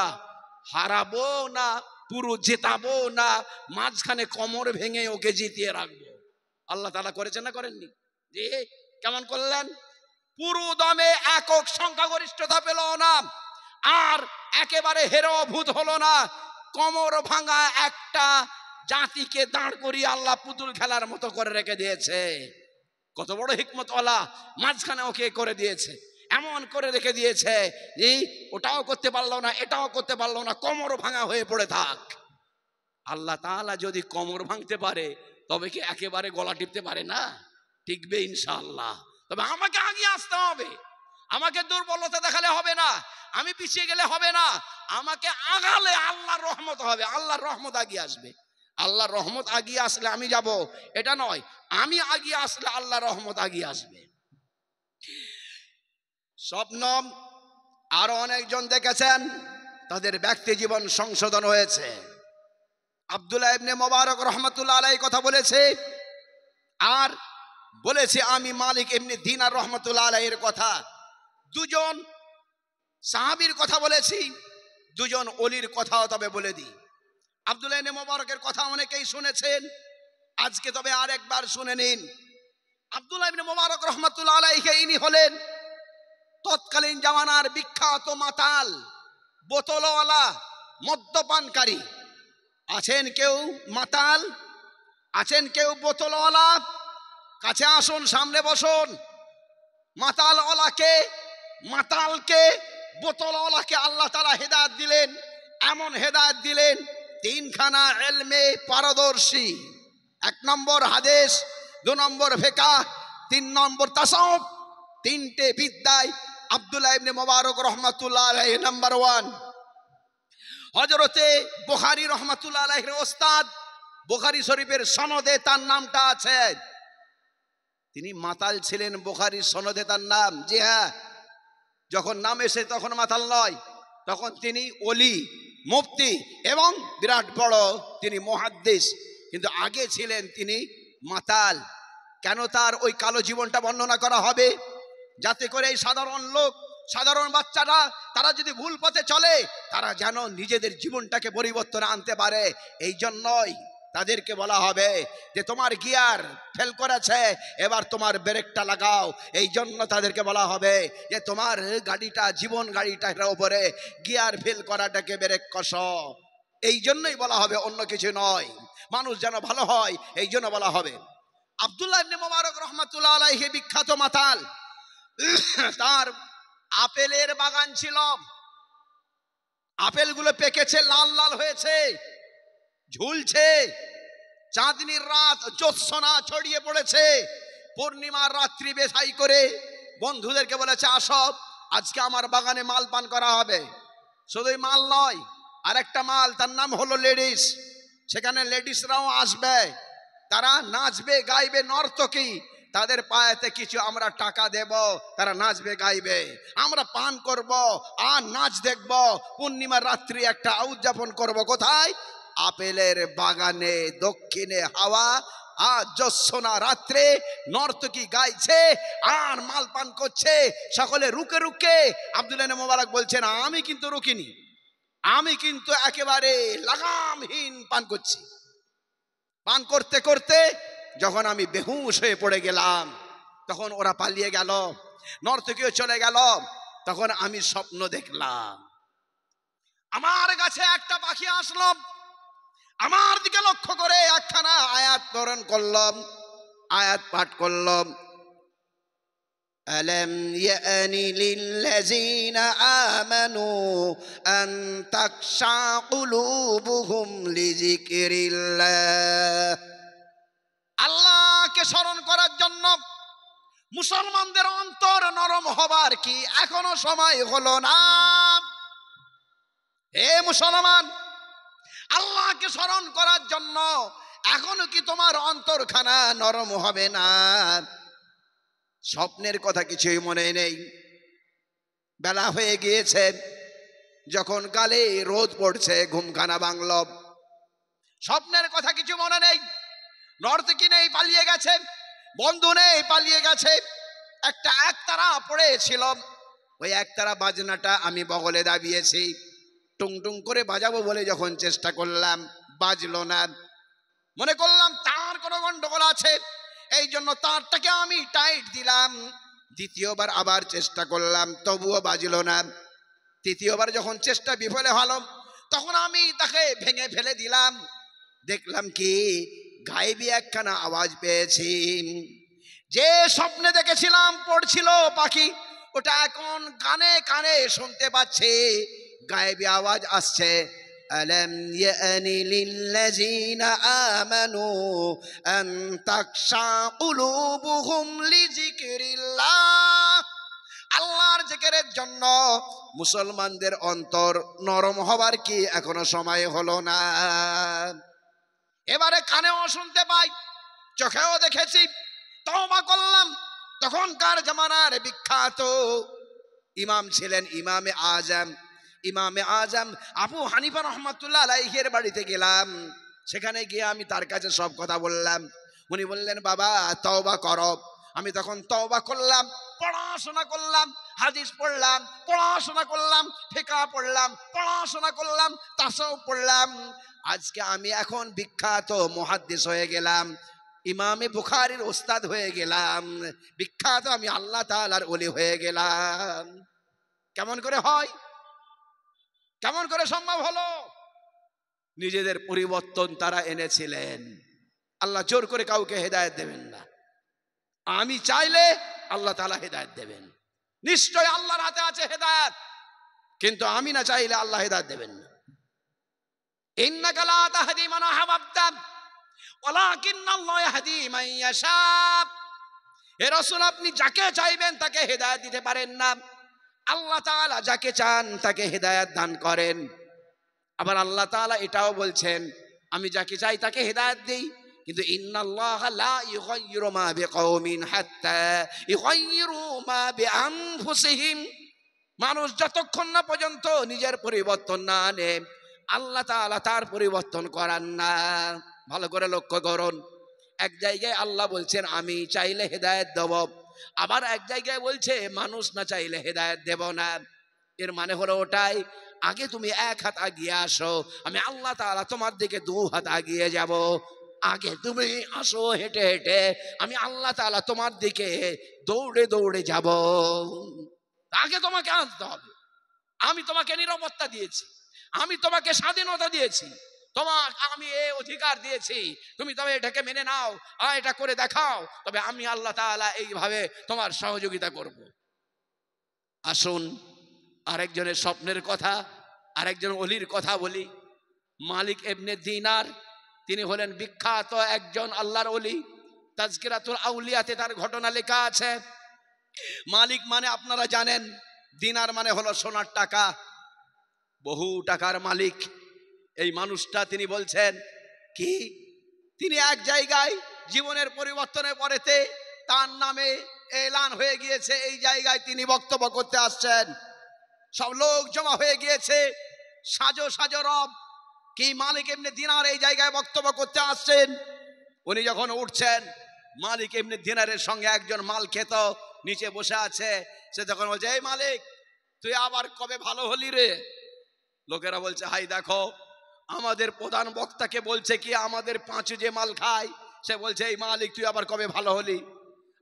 Speaker 1: হারাবো না, পুরো জেতাবো না, মাঝখানে কোমর ভেঙে ওকে জিতিয়ে রাখবো। আল্লাহ তাআলা করেছেন না করেননি? যে কেমন করলেন? পুরো দমে একক সংখ্যাগরিষ্ঠতা পেল না, আর একেবারে হেরো ভূত হলো না। কোমর ভাঙা একটা জাতিকে দাঁড় করিয়ে আল্লাহ পুতুল খেলার মতো করে রেখে দিয়েছে। কত বড় হিকমতওয়ালা! মাঝখানে ওকে করে দিয়েছে, এমন করে রেখে দিয়েছে যে ওটাও করতে পারলো না, এটাও করতে পারলো না, কোমর ভাঙা হয়ে পড়ে থাক। আল্লাহ তাআলা যদি কোমর ভাঙতে পারে তবে কি একেবারে গলা টিপতে পারে না? টিকবে ইনশাআল্লাহ। তবে আমাকে আগিয়ে আসতে হবে, আমাকে দুর্বলতা দেখালে হবে না, আমি পিছিয়ে গেলে হবে না, আমাকে আগালে আল্লাহর রহমত হবে, আল্লাহর রহমত আগিয়ে আসবে। আল্লাহর রহমত আগিয়ে আসলে আমি যাব এটা নয়, আমি আগিয়ে আসলে আল্লাহর রহমত আগিয়ে আসবে। স্বপ্ন আরো অনেকজন দেখেছেন, তাদের ব্যক্তি জীবন সংশোধন হয়েছে। আব্দুল্লাহ ইবনে মুবারক রহমাতুল্লাহ আলাইহি কথা বলেছে, আর বলেছে আমি মালিক ইবনে দিনার রহমাতুল্লাহ আলাইহির কথা। দুজন সাহাবীর কথা বলেছি, দুজন ওলির কথাও তবে বলে দিই। আব্দুল্লাহ ইবনে মুবারকের কথা অনেকেই শুনেছেন, আজকে তবে আরেকবার শুনে নিন। আব্দুল্লাহ ইবনে মুবারক রহমাতুল্লাহ আলাইহি ইনি হলেন তৎকালীন জামানার বিখ্যাত মাতাল, বোতলওয়ালা, মদ্যপানকারী। আছেন কেউ মাতাল? আছেন কেউ বোতলওয়ালা? কাছে আসুন, সামনে বসুন। মাতালওয়ালাকে, মাতালকে, বোতলওয়ালাকে আল্লাহ তাআলা হেদায়েত দিলেন। এমন হেদায়েত দিলেন, তিনখানা ইলমে পারদর্শী। 1 নম্বর হাদিস, 2 নম্বর ফিকহ, 3 নম্বর তাসাউফ। তিনটে বিদ্যায় আব্দুল্লাহ ইবনে মুবারক রহমাতুল্লাহ আলাইহি নাম্বার 1। হযরতে বুখারী রহমাতুল্লাহ আলাইহির ওস্তাদ, বুখারী শরীফের সনদে তার নামটা আছে। তিনি মাতাল ছিলেন, বুখারীর সনদে তার নাম। জি হ্যাঁ, যখন নাম এসে তখন মাতাল নয়, তখন তিনি ওলি, মুফতি এবং বিরাট বড় তিনি মুহাদ্দিস। কিন্তু আগে ছিলেন তিনি মাতাল। কেন তার ওই কালো জীবনটা বর্ণনা করা হবে? যাতে করে এই সাধারণ লোক, সাধারণ বাচ্চারা, তারা যদি ভুল পথে চলে তারা যেন নিজেদের জীবনটাকে পরিবর্তন আনতে পারে। এই জন্যই তাদেরকে বলা হবে যে তোমার গিয়ার ফেল করেছে, এবার তোমার ব্রেকটা লাগাও। এই জন্য তাদেরকে বলা হবে যে তোমার গাড়িটা, জীবন গাড়িটার উপরে গিয়ার ফেল করাটাকে ব্রেক কষো। এই জন্যই বলা হবে, অন্য কিছু নয়। মানুষ যেন ভালো হয় এই জন্য বলা হবে। আব্দুল্লাহ ইবনে মুবারক রহমাতুল্লাহ আলাইহি বিখ্যাত মাতাল। তার আপেলের বাগান ছিল, আপেলগুলো পেকেছে, লাল লাল হয়েছে, ঝুলছে। চাঁদনির রাত, জ্যোৎস্না ছড়িয়ে পড়েছে। পূর্ণিমার রাত্রি বেছাই করে বন্ধুদেরকে বলেছে আসো, আজকে আমার বাগানে মাল পান করা হবে। শুধুই মাল নয়, আরেকটা মাল, তার নাম হলো লেডিস। সেখানে লেডিসরাও আসবে, তারা নাচবে, গাইবে, নর্তকী। তাদের পায়েতে কিছু আমরা টাকা দেব, তারা নাচবে গাইবে, আমরা পান করব আর নাচ দেখব। পূর্ণিমার রাত্রি একটা উদযাপন করব কোথায়? আপেলের বাগানে, দক্ষিণে হাওয়া আর জ্যোৎস্না রাত্রে নর্তকী গাইছে আর মাল পান করছে, সকলে রুকে রুকে। আব্দুল্লাহ মোবারক বলছেন, আমি কিন্তু রুকিনি, আমি কিন্তু একেবারে লাগামহীন পান করছি। পান করতে করতে যখন আমি বেহুশ হয়ে পড়ে গেলাম, তখন ওরা পালিয়ে গেল, নর্তকীও চলে গেল। তখন আমি স্বপ্ন দেখলাম, আমার কাছে একটা পাখি আসলো, আমার দিকে লক্ষ্য করে একখানা আয়াত স্মরণ করলাম, আয়াত পাঠ করলাম, ألم يأن للذين آمنوا أن تخشع قلوبهم لذكر الله। আল্লাহকে স্মরণ করার জন্য মুসলমানদের অন্তর নরম হবার কি এখনো সময় হলো না? হে মুসলমান, আল্লাহকে স্মরণ করার জন্য এখনো কি তোমার অন্তরখানা নরম হবে না? স্বপ্নের কথা কিছুই মনে নেই, বেলা হয়ে গিয়েছে, যখন গালে রোদ পড়ছে ঘুমখানা ভাঙল, স্বপ্নের কথা কিছু মনে নেই। নর্তকী নেই, পালিয়ে গেছে, বন্ধু নেই, পালিয়ে গেছে। একটা একতারা পড়েছিল, ওই একতারা বাজনাটা আমি বগলে দাবিয়েছি, টুং টুং করে বাজাবো বলে যখন চেষ্টা করলাম বাজলো না। মনে করলাম তার কোনো গন্ডগোল আছে, এই জন্য তারটাকে আমি টাইট দিলাম। দ্বিতীয়বার আবার চেষ্টা করলাম, তবুও বাজলো না। তৃতীয়বার যখন চেষ্টা বিফলে হলো, তখন আমি তাকে ভেঙে ফেলে দিলাম। দেখলাম কি গায়েবী একখানা আওয়াজ পেয়েছি। যে স্বপ্নে দেখেছিলাম পড়ছিল পাখি, ওটা এখন কানে কানে শুনতে পাচ্ছি, গায়েবী আওয়াজ আসছে, ألم يأن للذين آمنوا أن تخشع قلوبهم لذكر الله। আল্লাহর জিকিরের জন্য মুসলমানদের অন্তর নরম হবার কি এখনো সময় হলো না? এবারে কানেও শুনতে পাই, চোখেও দেখেছি, তওবা করলাম। তখনকার জামানার বিখ্যাত ইমাম ছিলেন ইমামে আজম, ইমামে আজম আবু হানিফা রহমাতুল্লাহ আলাইহির বাড়িতে গেলাম। সেখানে গিয়ে আমি তার কাছে সব কথা বললাম। উনি বললেন, বাবা তওবা করো। আমি তখন তওবা করলাম, পড়াশোনা করলাম, হাদিস পড়লাম, পড়াশোনা করলাম, ফিকহ পড়লাম, পড়াশোনা করলাম, তাসাউফ পড়লাম। আজকে আমি এখন বিখ্যাত মুহাদ্দিস হয়ে গেলাম, ইমামে বুখারীর ওস্তাদ হয়ে গেলাম, বিখ্যাত আমি আল্লাহ তাআলার ওলি হয়ে গেলাম। কেমন করে হয়? কেমন করে সম্ভব হলো? নিজেদের পরিবর্তন তারা এনেছিলেন। আল্লাহ জোর করে কাউকে হেদায়েত দেবেন না। আমি চাইলে আল্লাহ তাআলা হেদায়েত দেবেন, নিশ্চয় আল্লাহর হাতে আছে হেদায়েত, কিন্তু আমি না চাইলে আল্লাহ হেদায়েত দেবেন না। ইন্নাকা লা তাহদি মান আহবাবতা ওয়ালাকিন্নাল্লাহ ইয়াহদি মান ইয়াশা। হে রাসূল, আপনি যাকে চাইবেন তাকে হেদায়েত দিতে পারেন না, আল্লাহ তাআলা যাকে চান তাকে হেদায়েত দান করেন। আবার আল্লাহ তাআলা এটাও বলছেন, আমি যাকে চাই তাকে হেদায়েত দেই, কিন্তু ইন্নাল্লাহা লা ইউগাইয়িরু মা বিকওমিন হাত্তা ইউগাইয়িরু মা বিআনফুসিহিম। মানুষ যতক্ষণ না পর্যন্ত নিজের পরিবর্তন না আনে, আল্লাহ তাআলা তার পরিবর্তন করান না। ভালো করে লক্ষ্য করুন, এক জায়গায় আল্লাহ বলছেন আমি চাইলে হেদায়েত দেব, আবার এক জায়গায় বলছে মানুষ না চাইলে হেদায়েত দেব না। এর মানে হলো ওটাই, আগে তুমি এক হাত আগিয়ে আসো, আমি আল্লাহ তাআলা তোমার দিকে দু হাত আগিয়ে যাব। আগে তুমি আসো হেঁটে হেঁটে, আমি আল্লাহ তাআলা তোমার দিকে দৌড়ে দৌড়ে যাব। আগে তোমাকে আসতে হবে। আমি তোমাকে নিরাপত্তা দিয়েছি, আমি তোমাকে স্বাধীনতা দিয়েছি, তোমার আমি এই অধিকার দিয়েছি, তুমি তবে এটাকে মেনে নাও আর এটা করে দেখাও, তবে আমি আল্লাহ তাআলা এইভাবে তোমার সহযোগিতা করব। আসুন আরেকজনের স্বপ্নের কথা, আরেকজন ওলির কথা বলি। মালিক ইবনে দিনার, তিনি হলেন বিখ্যাত একজন আল্লাহর ওলি। তাজকিরাতুল আউলিয়াতে তার ঘটনা লেখা আছে। মালিক মানে আপনারা জানেন, দিনার মানে হলো সোনার টাকা, বহু টাকার মালিক। এই মানুষটা তিনি বলছেন কি, তিনি এক জায়গায় জীবনের পরিবর্তনের পরেতে তার নামে এলান হয়ে গিয়েছে, এই জায়গায় তিনি বক্তব্য করতে আসছেন। সব লোক জমা হয়ে গিয়েছে, সাজো সাজো রব কি মালিক ইবনে দিনার এই জায়গায় বক্তব্য করতে আসছেন। উনি যখন উঠছেন, মালিক ইবনে দিনারের সঙ্গে একজন মাল খেত নিচে বসে আছে। সে তখন বলছে, এই মালিক, তুই আবার কবে ভালো হলি রে? লোকেরা বলছে, হাই দেখো, আমাদের প্রধান বক্তাকে বলছে কি আমাদের পাঁচু যে মাল খায়, সে বলছে এই মালিক তুই আবার কবে ভালো হলি?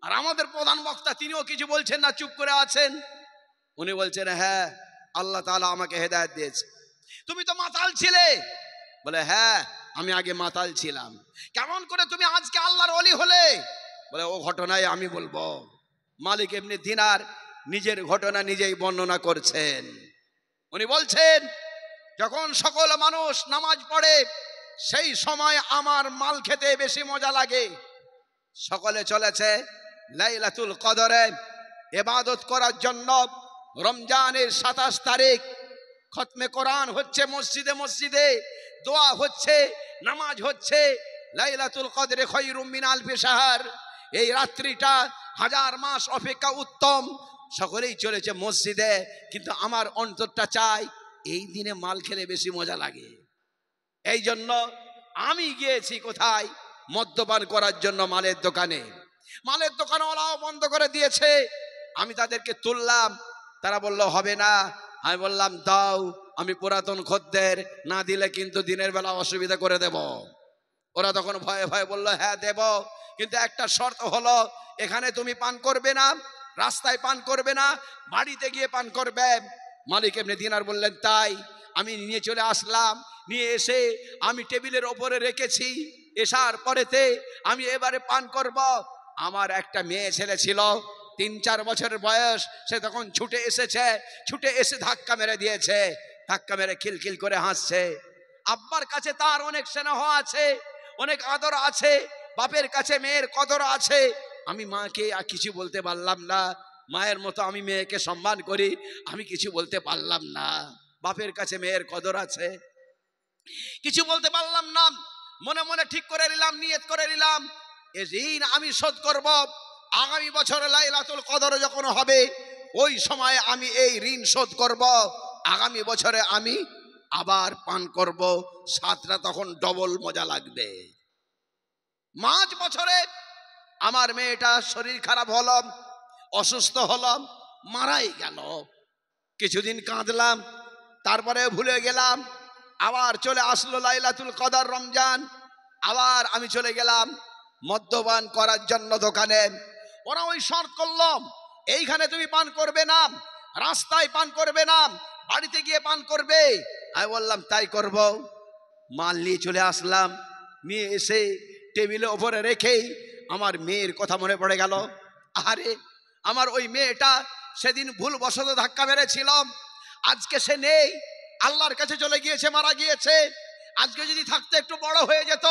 Speaker 1: আর আমাদের প্রধান বক্তা তিনিও কিছু বলছেন না, চুপ করে আছেন। উনি বলছেন, হ্যাঁ, আল্লাহ তাআলা আমাকে হেদায়েত দিয়েছে। তুমি তো মাতাল ছিলে। বলে, হ্যাঁ, আমি আগে মাতাল ছিলাম। কেমন করে তুমি আজকে আল্লাহর ওলি হলে? বলে, ও ঘটনায় আমি বলবো। মালিক ইবনে দিনার নিজের ঘটনা নিজেই বর্ণনা করছেন। উনি বলছেন, যখন সকল মানুষ নামাজ পড়ে সেই সময় আমার মাল খেতে বেশি মজা লাগে। সকলে চলেছে লাইলাতুল কদরে ইবাদত করার জন্য। রমজানের 27 তারিখ খতমে কোরআন হচ্ছে মসজিদে মসজিদে, দোয়া হচ্ছে, নামাজ হচ্ছে। লাইলাতুল কদরে খায়রুম মিন আলফি শাহর, এই রাত্রিটা হাজার মাস অপেক্ষা উত্তম। সকলেই চলেছে মসজিদে, কিন্তু আমার অন্তরটা চাই এই দিনে মাল খেলে বেশি মজা লাগে। এই জন্য আমি গিয়েছি কোথায়? মদ্যপান করার জন্য মালের দোকানে। মালের দোকানওয়ালাও বন্ধ করে দিয়েছে। আমি তাদেরকে তুললাম, তারা বলল হবে না। আমি বললাম, দাও, আমি পুরাতন খদ্দের, না দিলে কিন্তু দিনের বেলা অসুবিধা করে দেব। ওরা তখন ভয়ে ভয়ে বলল, হ্যাঁ দেব, কিন্তু একটা শর্ত হলো, এখানে তুমি পান করবে না, রাস্তায় পান করবে না, বাড়িতে গিয়ে পান করবে। মালিক ইবনে দিনার বললেন, তাই? আমি নিয়ে চলে আসলাম। নিয়ে এসে আমি টেবিলের ওপরে রেখেছি। এসার পরেতে আমি এবারে পান করব। আমার একটা মেয়ে ছেলে ছিল, 3-4 বছরের বয়স। সে তখন ছুটে এসেছে, ছুটে এসে ধাক্কা মেরে দিয়েছে। ধাক্কা মেরে খিলখিল করে হাসছে। আব্বার কাছে তার অনেক স্নেহ আছে, অনেক আদর আছে, বাপের কাছে মেয়ের কদর আছে। আমি মাকে আর কিছু বলতে পারলাম না। মায়ের মতো আমি মেয়েকে সম্মান করি, আমি কিছু বলতে পারলাম না। বাপের কাছে মেয়ের কদর আছে, কিছু বলতে পারলাম না। মনে মনে ঠিক করে নিলাম, নিয়ত করে নিলাম, এই ঋণ আমি শোধ করব। আগামী বছর লাইলাতুল কদর যখন হবে, ওই সময় আমি এই ঋণ শোধ করব। আগামী বছরে আমি আবার পান করব, স্বাদটা তখন ডবল মজা লাগবে। 5 বছরে আমার মেয়েটা শরীর খারাপ হলো, অসুস্থ হলো, মারাই গেল। কিছুদিন কাঁদলাম, তারপরে ভুলে গেলাম। আবার চলে আসলো লাইলাতুল কদর, রমজান। আবার আমি চলে গেলাম মদ্যপান করার জন্য দোকানে। ওরা ওই শর্ত করলো, এইখানে তুমি পান করবে না, রাস্তায় পান করবে না, বাড়িতে গিয়ে পান করবে। আমি বললাম, তাই করব। মাল নিয়ে চলে আসলাম। নিয়ে এসে টেবিলের ওপরে রেখেই আমার মেয়ের কথা মনে পড়ে গেল। আরে, আমার ওই মেয়েটা সেদিন ভুলবশত ধাক্কা মেরেছিলাম, আজকে সে নেই, আল্লাহর কাছে চলে গিয়েছে, মারা গিয়েছে। আজকে যদি থাকতে একটু বড় হয়ে যেত,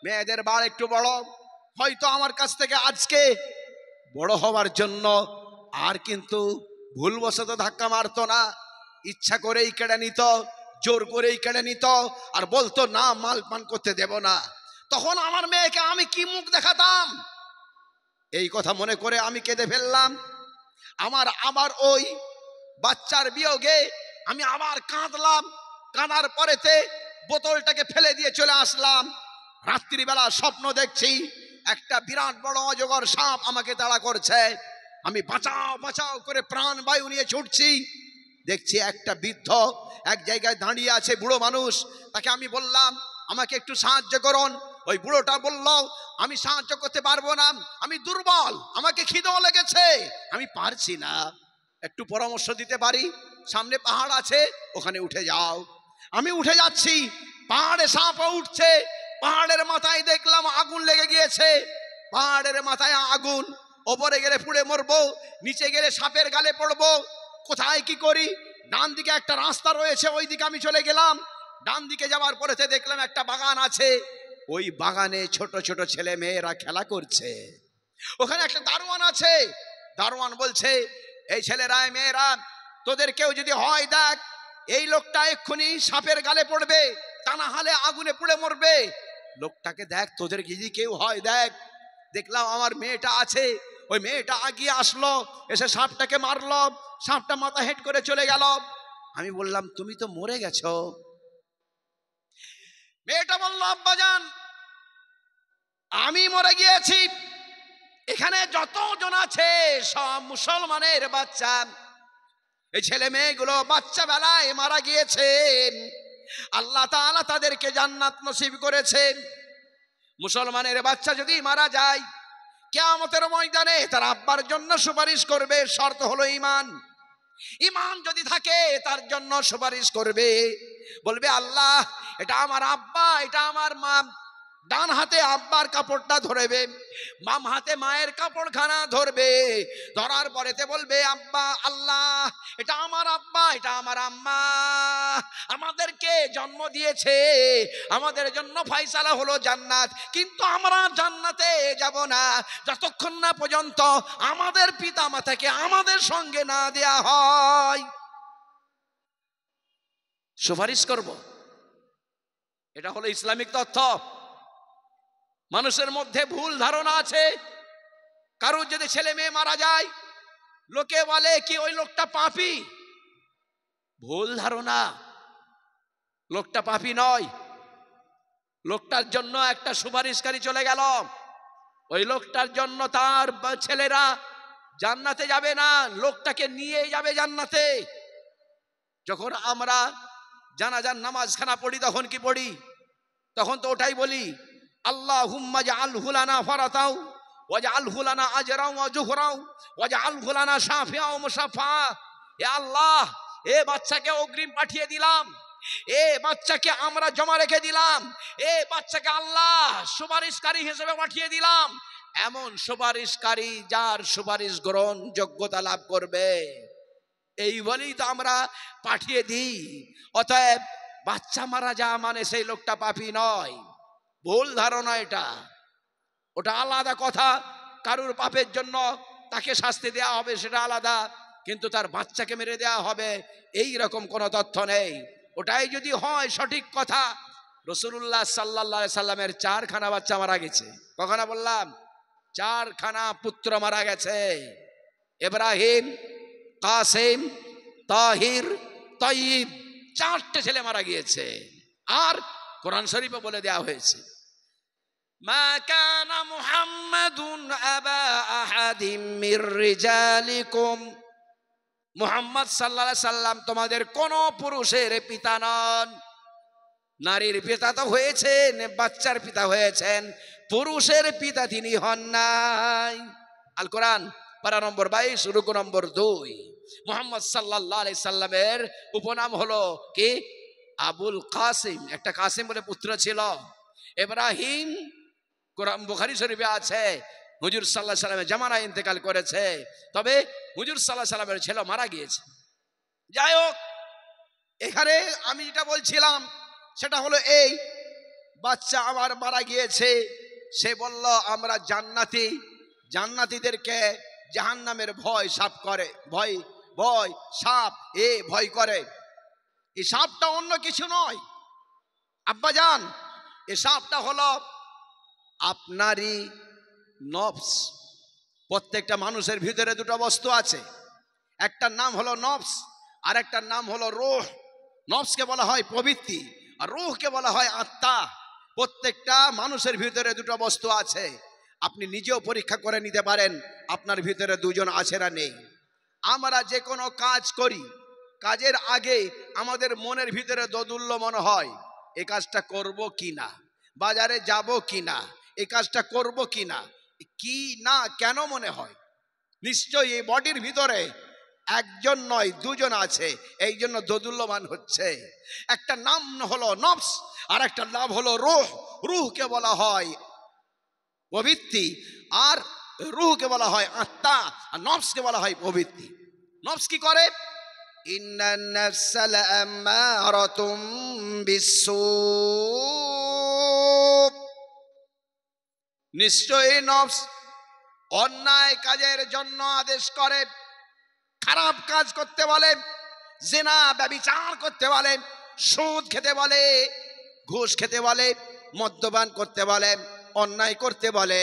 Speaker 1: মেয়েদের বাড় একটু বড়, হয়তো আমার কাছ থেকে আজকে বড় হওয়ার জন্য আর কিন্তু ভুলবশত ধাক্কা মারতো না, ইচ্ছা করেই কেড়ে নিত, জোর করেই কেড়ে নিত, আর বলতো না মাল পান করতে দেব না। তখন আমার মেয়েকে আমি কি মুখ দেখাতাম? এই কথা মনে করে আমি কেঁদে ফেললাম। আমার ওই বাচ্চার বিয়োগে আমি আবার কাঁদলাম। কাঁদার পরেতে বোতলটাকে ফেলে দিয়ে চলে আসলাম। রাত্রিবেলা স্বপ্ন দেখছি, একটা বিরাট বড় অজগর সাপ আমাকে তাড়া করছে। আমি বাঁচাও বাঁচাও করে প্রাণ বায়ু নিয়ে ছুটছি। দেখছি একটা বৃদ্ধ এক জায়গায় দাঁড়িয়ে আছে, বুড়ো মানুষ। তাকে আমি বললাম, আমাকে একটু সাহায্য করুন। ওই বুড়োটা বলল, আমি সাহায্য করতে পারবো না, আমি দুর্বল, আমাকে খিদেও লেগেছে, আমি পারছি না। একটু পরামর্শ দিতে পারি? সামনে পাহাড় আছে, ওখানে উঠে যাও। আমি উঠে যাচ্ছি, পাহাড়ে সাপ উঠছে। পাহাড়ের মাথায় দেখলাম আগুন লেগে গিয়েছে। পাহাড়ের মাথায় আগুন, ওপরে গেলে পুড়ে মরবো, নিচে গেলে সাপের গালে পড়বো। কোথায় কি করি? ডান দিকে একটা রাস্তা রয়েছে, ওই দিকে আমি চলে গেলাম। ডান দিকে যাওয়ার পরেতে দেখলাম একটা বাগান আছে। ওই বাগানে ছোট ছোট ছেলে মেয়েরা খেলা করছে। ওখানে একটা দারোয়ান আছে। দারোয়ান বলছে, এই ছেলেরা মেয়েরা, তোদের কেউ যদি হয় দেখ, এই লোকটা এক্ষুনি সাপের গালে পড়বে, তা না হলে আগুনে পুড়ে মরবে। লোকটাকে দেখ, তোদের যদি কেউ হয় দেখ। দেখলাম আমার মেয়েটা আছে, ওই মেয়েটা আগিয়ে আসলো, এসে সাপটাকে মারলো, সাপটা মাথা হেট করে চলে গেল। আমি বললাম তুমি তো মরে গেছো। মেয়েটা বলল আব্বাজান আমি মরে গিয়েছি, এখানে যতজন আছে সব মুসলমানের বাচ্চা, এই ছেলে মেয়েগুলো বাচ্চা বেলায় মারা গিয়েছে, আল্লাহ তাআলা তাদেরকে জান্নাত নসিব করেছেন। মুসলমানের বাচ্চা যদি মারা যায় কিয়ামতের ময়দানে তার আব্বার জন্য সুপারিশ করবে, শর্ত হলো ঈমান। ঈমান যদি থাকে তার জন্য সুপারিশ করবে, বলবে আল্লাহ এটা আমার আব্বা, এটা আমার মা। ডান হাতে আব্বার কাপড়টা ধরবে, বাম হাতে মায়ের কাপড়খানা ধরবে, ধরার পরেতে বলবে আব্বা আল্লাহ এটা আমার আব্বা, এটা আমার আম্মা, আমাদেরকে জন্ম দিয়েছে, আমাদের জন্য ফয়সালা হলো জান্নাত, কিন্তু আমরা জান্নাতে যাব না যতক্ষণ না পর্যন্ত আমাদের পিতা মাতাকে আমাদের সঙ্গে না দেয়া হয়। সুপারিশ করব, এটা হলো ইসলামিক তথ্য। মানুষের মধ্যে ভুল ধারণা আছে, কারোর যদি ছেলে মেয়ে মারা যায় লোকে বলে কি ওই লোকটা পাপী। ভুল ধারণা, লোকটা পাপী নয়। লোকটার জন্য একটা সুপারিশকারী চলে গেল, ওই লোকটার জন্য তার ছেলেরা জান্নাতে যাবে না, লোকটাকে নিয়ে যাবে জান্নাতে। যখন আমরা জানাজার নামাজখানা পড়ি তখন কি পড়ি? তখন তো ওটাই বলি আল্লাহুম্মা জাআলহু লানা ফারাতাও ওয়াজআলহু লানা আজরাও ওয়া যুহরাও ওয়াজআলহু লানা শাফিআ ওয়া মুশাফা। হে আল্লাহ এ বাচ্চাকে অগ্রিম পাঠিয়ে দিলাম, এ বাচ্চাকে আমরা জমা রেখে দিলাম, এ বাচ্চাকে আল্লাহ সুপারিশকারী হিসেবে পাঠিয়ে দিলাম, এমন সুপারিশকারী যার সুপারিশ গ্রহণ যোগ্যতা লাভ করবে, এই বলেই তো আমরা পাঠিয়ে দিই। অতএব বাচ্চা মারা যা মানে সেই লোকটা পাপী নয়, ভুল ধারণা এটা, ওটা আলাদা কথা। কারুর পাপের জন্য তাকে শাস্তি দেওয়া হবে সেটা আলাদা, কিন্তু তার বাচ্চাকে মেরে দেওয়া হবে এই রকম কোনো তথ্য নেই। ওটাই যদি হয় সঠিক কথা, রাসূলুল্লাহ সাল্লাল্লাহু আলাইহি সাল্লামের 4খানা বাচ্চা মারা গেছে। কখনো বললাম 4খানা পুত্র মারা গেছে, ইব্রাহিম, কাসিম, তাহির, তাইয়িব, 4টে ছেলে মারা গিয়েছে। আর কোরআন শরীফে বলে দেওয়া হয়েছে মা কানা মুহাম্মাদুন আবা আহাদিম মির রিজালিকুম, মুহাম্মদ সাল্লাল্লাহু আলাইহি সাল্লাম তোমাদের কোন পুরুষের পিতা নন। নারীর পিতা তো হয়েছেন, বাচ্চার পিতা হয়েছেন, পুরুষের পিতা তিনি হন নাই। আল কোরআন পারা নম্বর 22 রুকু নম্বর 2। মুহাম্মদ সাল্লাল্লাহু আলাইহি সাল্লামের উপনাম হলো কি? আবুল কাসিম। একটা কাসিম বলে পুত্র ছিল। ইব্রাহিম কোরআন বুখারী শরীফে আছে, হুজুর সাল্লাল্লাহু আলাইহি সাল্লামের জামানায় ইন্তেকাল করেছে, তবে হুজুর সাল্লাল্লাহু আলাইহি সাল্লামের ছেলে মারা গিয়েছে। যাই হোক, এখানে আমি যেটা বলছিলাম সেটা হলো এই, বাচ্চা আমার মারা গিয়েছে, সে বলল আমরা জান্নাতি, জান্নাতীদেরকে জাহান্নামের ভয় সাপ করে, ভয় ভয় সাপ এ ভয় করে। এই সাপটা অন্য কিছু নয় আব্বাজান, এই সাপটা হলো আপনারই নফস। প্রত্যেকটা মানুষের ভিতরে দুটো বস্তু আছে, একটার নাম হলো নফস আর একটার নাম হলো রূহ। নফসকে বলা হয় প্রবৃত্তি আর রূহকে বলা হয় আত্মা। প্রত্যেকটা মানুষের ভিতরে দুটো বস্তু আছে। আপনি নিজেও পরীক্ষা করে নিতে পারেন আপনার ভিতরে দুজন আছে না নেই। আমরা যে কোনো কাজ করি, কাজের আগে আমাদের মনের ভিতরে দোদুল্য মনে হয় এই কাজটা করব কি না, বাজারে যাব কি না, এই কাজটা করব কি না, কি না কেন মনে হয়? নিশ্চয়ই এই বডির ভিতরে একজন নয় দুজন আছে, এই জন্য দোদুল্যমান হচ্ছে। একটা নাম হলো নফস আর একটা নাম হলো রূহ। রূহকে বলা হয় প্রবৃত্তি আর রূহকে বলা হয় আত্মা, আর নফসকে বলা হয় প্রবৃত্তি। নফস কি করে? ইন্নান নাফসা লাআমারাতুম বিসসূ, নিশ্চয়ই নফস অন্যায় কাজের জন্য আদেশ করে, খারাপ কাজ করতে বলে, জিনা ব্যভিচার করতে বলে, সুদ খেতে বলে, ঘুষ খেতে বলে, মদ্যপান করতে বলে, অন্যায় করতে বলে,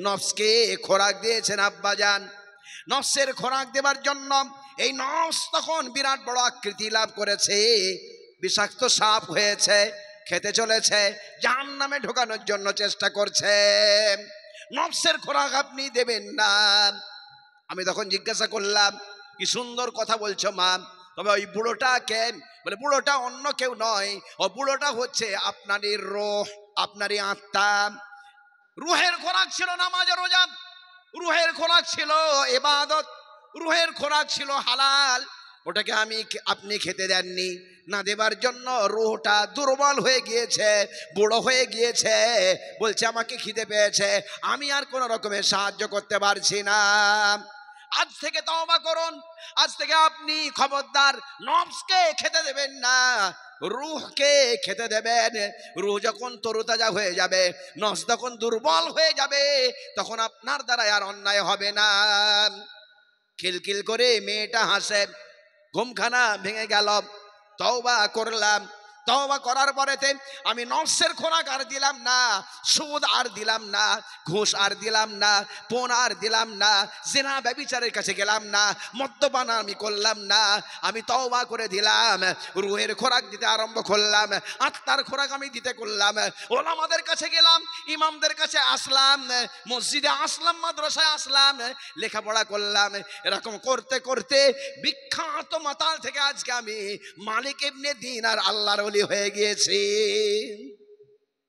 Speaker 1: নফসকে খোরাক দিয়েছেন আব্বাজান। নফসের খোরাক দেবার জন্য এই নফস তখন বিরাট বড় আকৃতি লাভ করেছে, বিষাক্ত সাপ হয়েছে, খেতে চলেছে, জাহান্নামে ঢোকানোর জন্য চেষ্টা করছে। নফসের খোরাক আপনি দেবেন না। আমি তখন জিজ্ঞাসা করলাম, কি সুন্দর কথা বলছো মা, তবে ওই বুড়োটা কে? বলে বুড়োটা অন্য কেউ নয়, ও বুড়োটা হচ্ছে আপনারই রূহ, আপনারই আত্মা। রুহের খোরাক ছিল নামাজ রোজা, রুহের খোরাক ছিল ইবাদত, রুহের খোরাক ছিল হালাল। ওটাকে আপনি খেতে দেননি, না দেবার জন্য রুহটা দুর্বল হয়ে গিয়েছে, বুড়ো হয়ে গিয়েছে, বলছে আমাকে খিদে পেয়েছে, আমি আর কোনো রকমের সাহায্য করতে পারছি না। আজ থেকে তওবা করুন, আজ থেকে আপনি খবরদার নফসকে খেতে দেবেন না, রূহকে খেতে দেবেন। রূহ যখন তরুতাজা হয়ে যাবে, নফস যখন দুর্বল হয়ে যাবে, তখন আপনার দ্বারা আর অন্যায় হবে না। খিলখিল করে মেয়েটা হাসে, ঘুমখানা ভেঙে গেল। তওবা করলাম, তওবা করার পরেতে আমি নফসের খোরাক আর দিলাম না, সুদ আর দিলাম না, ঘুষ আর দিলাম না, পণ আর দিলাম না, জিনা ব্যভিচারের কাছে গেলাম না, মদ্যপান আমি করলাম না। আমি তওবা করে দিলাম, রুহের খোরাক দিতে আরম্ভ করলাম, আত্মার খোরাক আমি দিতে করলাম। ওলামাদের কাছে গেলাম, ইমামদের কাছে আসলাম, মসজিদে আসলাম, মাদ্রাসায় আসলাম, লেখাপড়া করলাম। এরকম করতে করতে বিখ্যাত মাতাল থেকে আজকে আমি মালিক ইবনে দিনার আল্লাহর ওলি হয়ে গিয়েছি।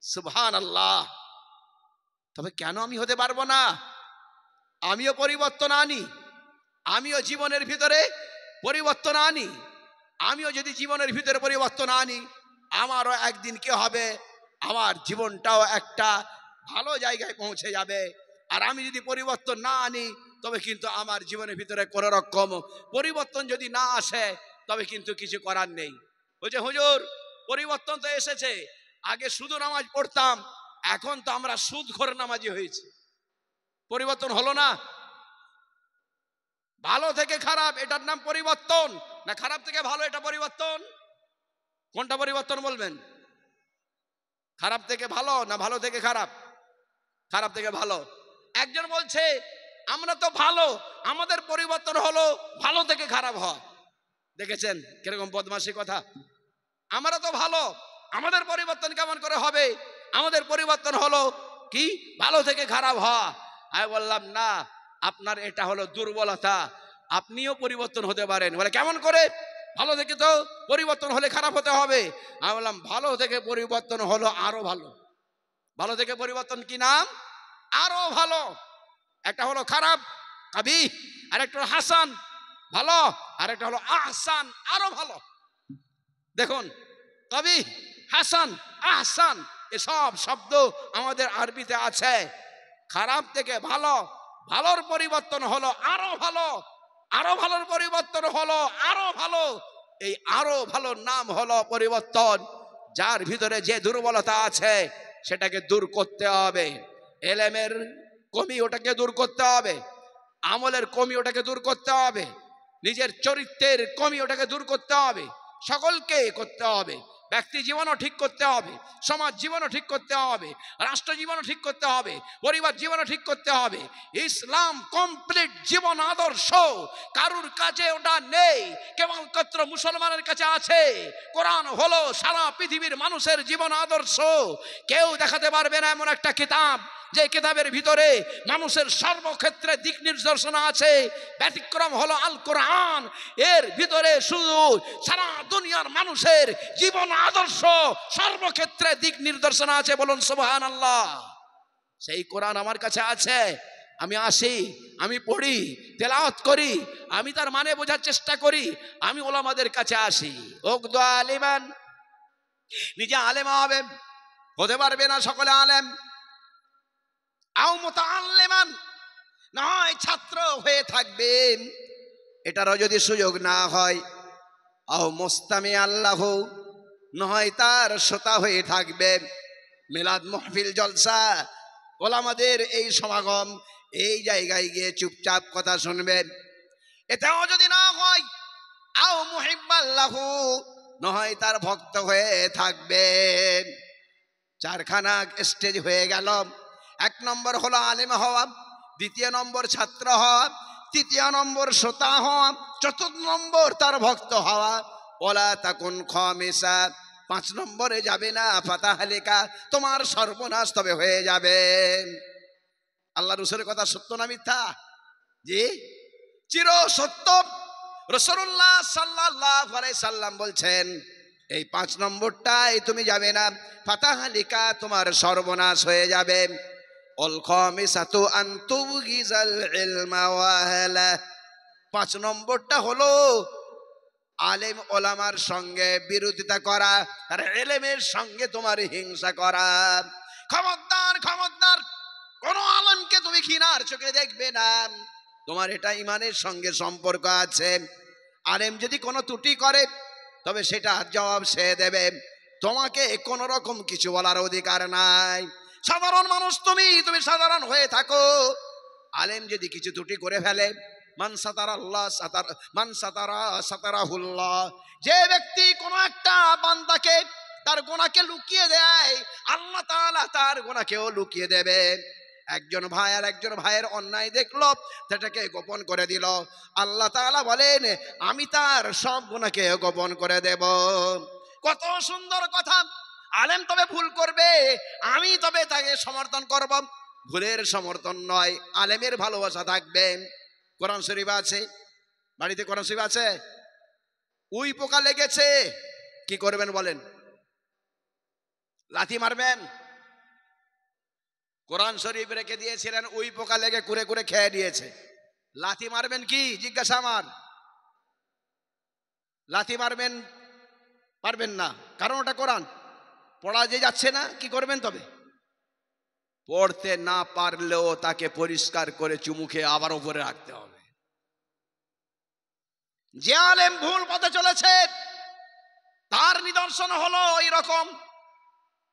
Speaker 1: সুবহানাল্লাহ। তবে কেন আমি হতে পারবো না? আমিও পরিবর্তন আনি, আমিও জীবনের ভিতরে পরিবর্তন আনি। আমিও যদি জীবনের ভিতরে পরিবর্তন আনি, আমারও একদিন কি হবে, আমার জীবনটাও একটা ভালো জায়গায় পৌঁছে যাবে। আর আমি যদি পরিবর্তন না আনি, তবে কিন্তু আমার জীবনের ভিতরে কোনো রকম পরিবর্তন যদি না আসে, তবে কিন্তু কিছু করার নেই। বলছে হুজুর পরিবর্তন তো এসেছে, আগে শুধু নামাজ পড়তাম, এখন তো আমরা সুদখোর নামাজি হয়েছি। পরিবর্তন হলো না? ভালো থেকে খারাপ এটার নাম পরিবর্তন, না খারাপ থেকে ভালো এটা পরিবর্তন? কোনটা পরিবর্তন বলবেন? খারাপ থেকে ভালো না ভালো থেকে খারাপ? খারাপ থেকে ভালো। একজন বলছে আমরা তো ভালো, আমাদের পরিবর্তন হলো ভালো থেকে খারাপ হয়। দেখেছেন কিরকম বদমাশি কথা? আমরা তো ভালো, আমাদের পরিবর্তন কেমন করে হবে? আমাদের পরিবর্তন হলো কি ভালো থেকে খারাপ হওয়া। আমি বললাম না, আপনার এটা হলো দুর্বলতা, আপনিও পরিবর্তন হতে পারেন। বলে কেমন করে? ভালো থেকে তো পরিবর্তন হলে খারাপ হতে হবে। আমি বললাম ভালো থেকে পরিবর্তন হলো আরো ভালো। ভালো থেকে পরিবর্তন কি নাম? আরো ভালো। একটা হলো খারাপ কাবি, আর একটা হলো হাসান ভালো, আর একটা হলো আহসান আরো ভালো। দেখুন কবি, হাসান, আহসান এসব শব্দ আমাদের আরবিতে আছে। খারাপ থেকে ভালো, ভালোর পরিবর্তন হলো আরো ভালো, আরো ভালোর পরিবর্তন হলো আরো ভালো। এই আরো ভালোর নাম হলো পরিবর্তন। যার ভিতরে যে দুর্বলতা আছে সেটাকে দূর করতে হবে। এলেমের কমি ওটাকে দূর করতে হবে, আমলের কমি ওটাকে দূর করতে হবে, নিজের চরিত্রের কমি ওটাকে দূর করতে হবে। সকলকে করতে হবে, ব্যক্তি জীবনও ঠিক করতে হবে, সমাজ জীবনও ঠিক করতে হবে, রাষ্ট্র জীবনও ঠিক করতে হবে, পরিবার জীবনও ঠিক করতে হবে। ইসলাম কমপ্লিট জীবন আদর্শ, কারুর কাছে ওটা নেই, কেবলমাত্র মুসলমানের কাছে আছে। কোরআন হলো সারা পৃথিবীর মানুষের জীবন আদর্শ। কেউ দেখাতে পারবে না এমন একটা কিতাব যে কিতাবের ভিতরে মানুষের সর্বক্ষেত্রে দিক নির্দেশনা আছে। ব্যতিক্রম হলো আল কোরআন, এর ভিতরে শুধু সারা দুনিয়ার মানুষের জীবন আদর্শ, সর্বক্ষেত্রে দিক নির্দেশনা আছে। বলুন সুবহানাল্লাহ। সেই কোরআন আমার কাছে আছে, আমি আসি, আমি পড়ি, তেলাওয়াত করি, আমি তার মানে বোঝার চেষ্টা করি, আমি ওলামাদের কাছে আসি। উকদু আলিমান, নিজে আলেম হতে পারবে না সকলে আলেম, আও মুতাআল্লিমান, নয় ছাত্র হয়ে থাকবেন, এটারও যদি সুযোগ না হয়, আও মুস্তামি আল্লাহ, নয় তার শ্রোতা হয়ে থাকবে। মিলাদ মাহফিল জলসা, ওলামাদের এই সমাগম, এই জায়গায় গিয়ে চুপচাপ কথা শুনবেন। এটাও যদি না হয়, আও মুহিব্বাল্লাহ, নয় তার ভক্ত হয়ে থাকবেন। চারখানা স্টেজ হয়ে গেল, এক নম্বর হলো আলেম হওয়া, দ্বিতীয় নম্বর ছাত্র হওয়া, তৃতীয় নম্বর শ্রোতা হওয়া, চতুর্থ নম্বর তার ভক্ত হওয়া। ওলা তাকুন খামিসা, 5 নম্বরে যাবে না ফাতাহালিকা, তোমার সর্বনাশ তবে হয়ে যাবে। আল্লাহ রাসূলের কথা সত্য না মিথ্যা? জি, চির সত্য। রাসূলুল্লাহ সাল্লাল্লাহু আলাইহি সাল্লাম বলছেন এই 5 নম্বরটাই তুমি যাবে না, ফাতাহালিকা, তোমার সর্বনাশ হয়ে যাবে। অল খামিসাতু আন তুগিজাল ইলমা ওয়া আহলা, 5 নম্বরটা হলো আলেম ওলামার সঙ্গে বিরোধিতা করা আর ইলমের সঙ্গে তোমার হিংসা করা। খবরদার খবরদার, কোন আলেমকে তুমি ঘৃণার চোখে দেখবে না, তোমার এটা ইমানের সঙ্গে সম্পর্ক আছে। আলেম যদি কোনো ত্রুটি করে তবে সেটা জবাব সে দেবে, তোমাকে কোন রকম কিছু বলার অধিকার নাই। সাধারণ মানুষ তুমি সাধারণ হয়ে থাকো, আলেম যদি কিছু ত্রুটি করে ফেলে, মান সাতারাল্লাহ সাতার মান সাতারা সাতারাহুল্লাহ, যে ব্যক্তি কোন একটা বান্দাকে তার গুনাহকে লুকিয়ে দেয়, আল্লাহ তাআলা তার গুনাহকেও লুকিয়ে দেবে। একজন ভাই আর একজন ভাইয়ের অন্যায় দেখলো, সেটাকে গোপন করে দিল, আল্লাহ তাআলা বলেন আমি তার সব গুনাহকে গোপন করে দেব। কত সুন্দর কথা! আলেম তবে ভুল করবে, আমি তবে তাকে সমর্থন করব। ভুলের সমর্থন নয়, আলেমের ভালোবাসা থাকবে। কোরআন শরীফ আছে, বাড়িতে কোরআন শরীফ আছে। উই পোকা লেগেছে, কি করবেন বলেন? লাথি মারবেন? কোরআন শরীফ রেখে দিয়েছিলেন, উই পোকা লেগে কুরে কুরে খেয়ে দিয়েছে, লাথি মারবেন কি? জিজ্ঞাসা আমার। লাথি মারবেন? পারবেন না, কারণ ওটা কোরআন, পড়া যে যাচ্ছে না। কি করবেন তবে? পড়তে না পারলেও তাকে পরিষ্কার করে চুমু খেয়ে আবার উপরে রাখতে হবে। যে আলেম ভুল পথে চলেছে তার নিদর্শন হলো ওই রকম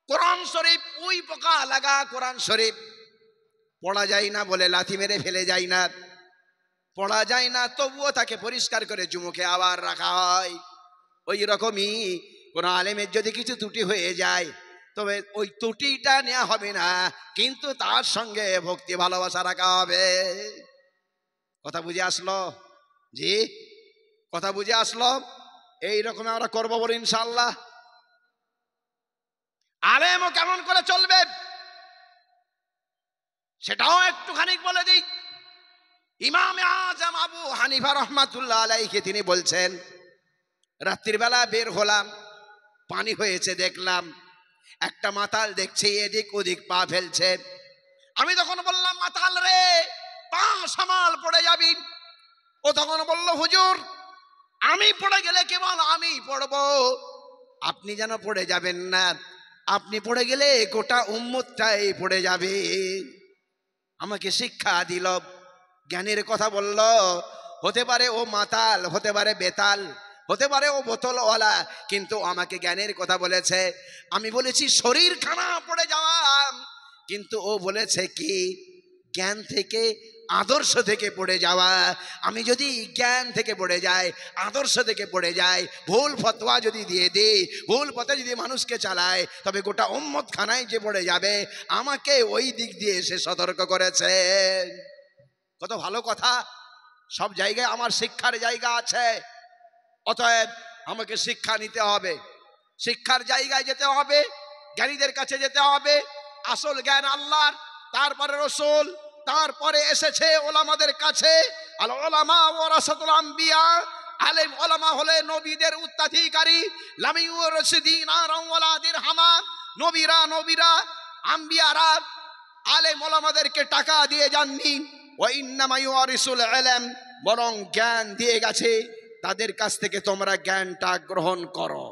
Speaker 1: কোরআন শরীফ উই পোকা লাগা কোরআন শরীফ। পড়া যায় না বলে লাথি মেরে ফেলে যায় না, পড়া যায় না তবুও তাকে পরিষ্কার করে চুমু খেয়ে আবার রাখা হয়। ওই রকমই কোন আলেমের যদি কিছু ত্রুটি হয়ে যায় তবে ওই ত্রুটিটা নেওয়া হবে না, কিন্তু তার সঙ্গে ভক্তি ভালোবাসা রাখা হবে। কথা বুঝে আসলো? জি, কথা বুঝে আসলো? এইরকম আমরা করবো বলে ইনশাআল্লাহ। আলেমও কেমন করে চলবে সেটাও একটুখানি বলে দিই। ইমাম আজম আবু হানিফা রহমাতুল্লাহ আলাইহি তিনি বলছেন, রাত্রির বেলা বের হলাম, পানি হয়েছে দেখলাম, একটা মাতাল দেখছি এদিক ওদিক পা ফেলছে। আমি তখন বললাম, মাতাল রে, পা সামাল, পড়ে যাবি। ও তখন বলল, হুজুর আমি পড়ে গেলে কেবল আমি পড়ব, আপনি যেন পড়ে যাবেন না, আপনি পড়ে গেলে গোটা উম্মতটাই পড়ে যাবে। আমাকে শিক্ষা দিল, জ্ঞানের কথা বলল। হতে পারে ও মাতাল, হতে পারে বেতাল, হতে পারে ও বোতলওয়ালা, কিন্তু আমাকে জ্ঞানের কথা বলেছে। আমি বলেছি শরীর খানা পড়ে যাওয়া, কিন্তু ও বলেছে কি জ্ঞান থেকে, আদর্শ থেকে পড়ে যাওয়া। আমি যদি জ্ঞান থেকে পড়ে যাই, আদর্শ থেকে পড়ে যাই, ভুল ফতোয়া যদি দিয়ে দিই, ভুল পথে যদি মানুষকে চালায়, তবে গোটা উম্মত খানায় যে পড়ে যাবে। আমাকে ওই দিক দিয়ে সে সতর্ক করেছে। কত ভালো কথা! সব জায়গায় আমার শিক্ষার জায়গা আছে, অতএব আমাকে শিক্ষা নিতে হবে, শিক্ষার জায়গায় যেতে হবে, জ্ঞানীদের কাছে যেতে হবে। আসল জ্ঞান আল্লাহর, তারপরে রসুল, তারপরে এসেছে ওলামাদের কাছে। আল ওলামা ওয়ারাসাতুল আম্বিয়া, আলেম ওলামা হলে নবীদের উত্তরাধিকারী। লাম ইউরাসু দিনারান ওয়ালা দিরহামা, নবীরা আম্বিয়ারা আলেম ওলামাদেরকে টাকা দিয়ে যাননি। ওয়া ইন্নামা ইউরাসুল ইলম, বরং জ্ঞান দিয়ে গেছে, তাদের কাছ থেকে তোমরা জ্ঞানটা গ্রহণ করো।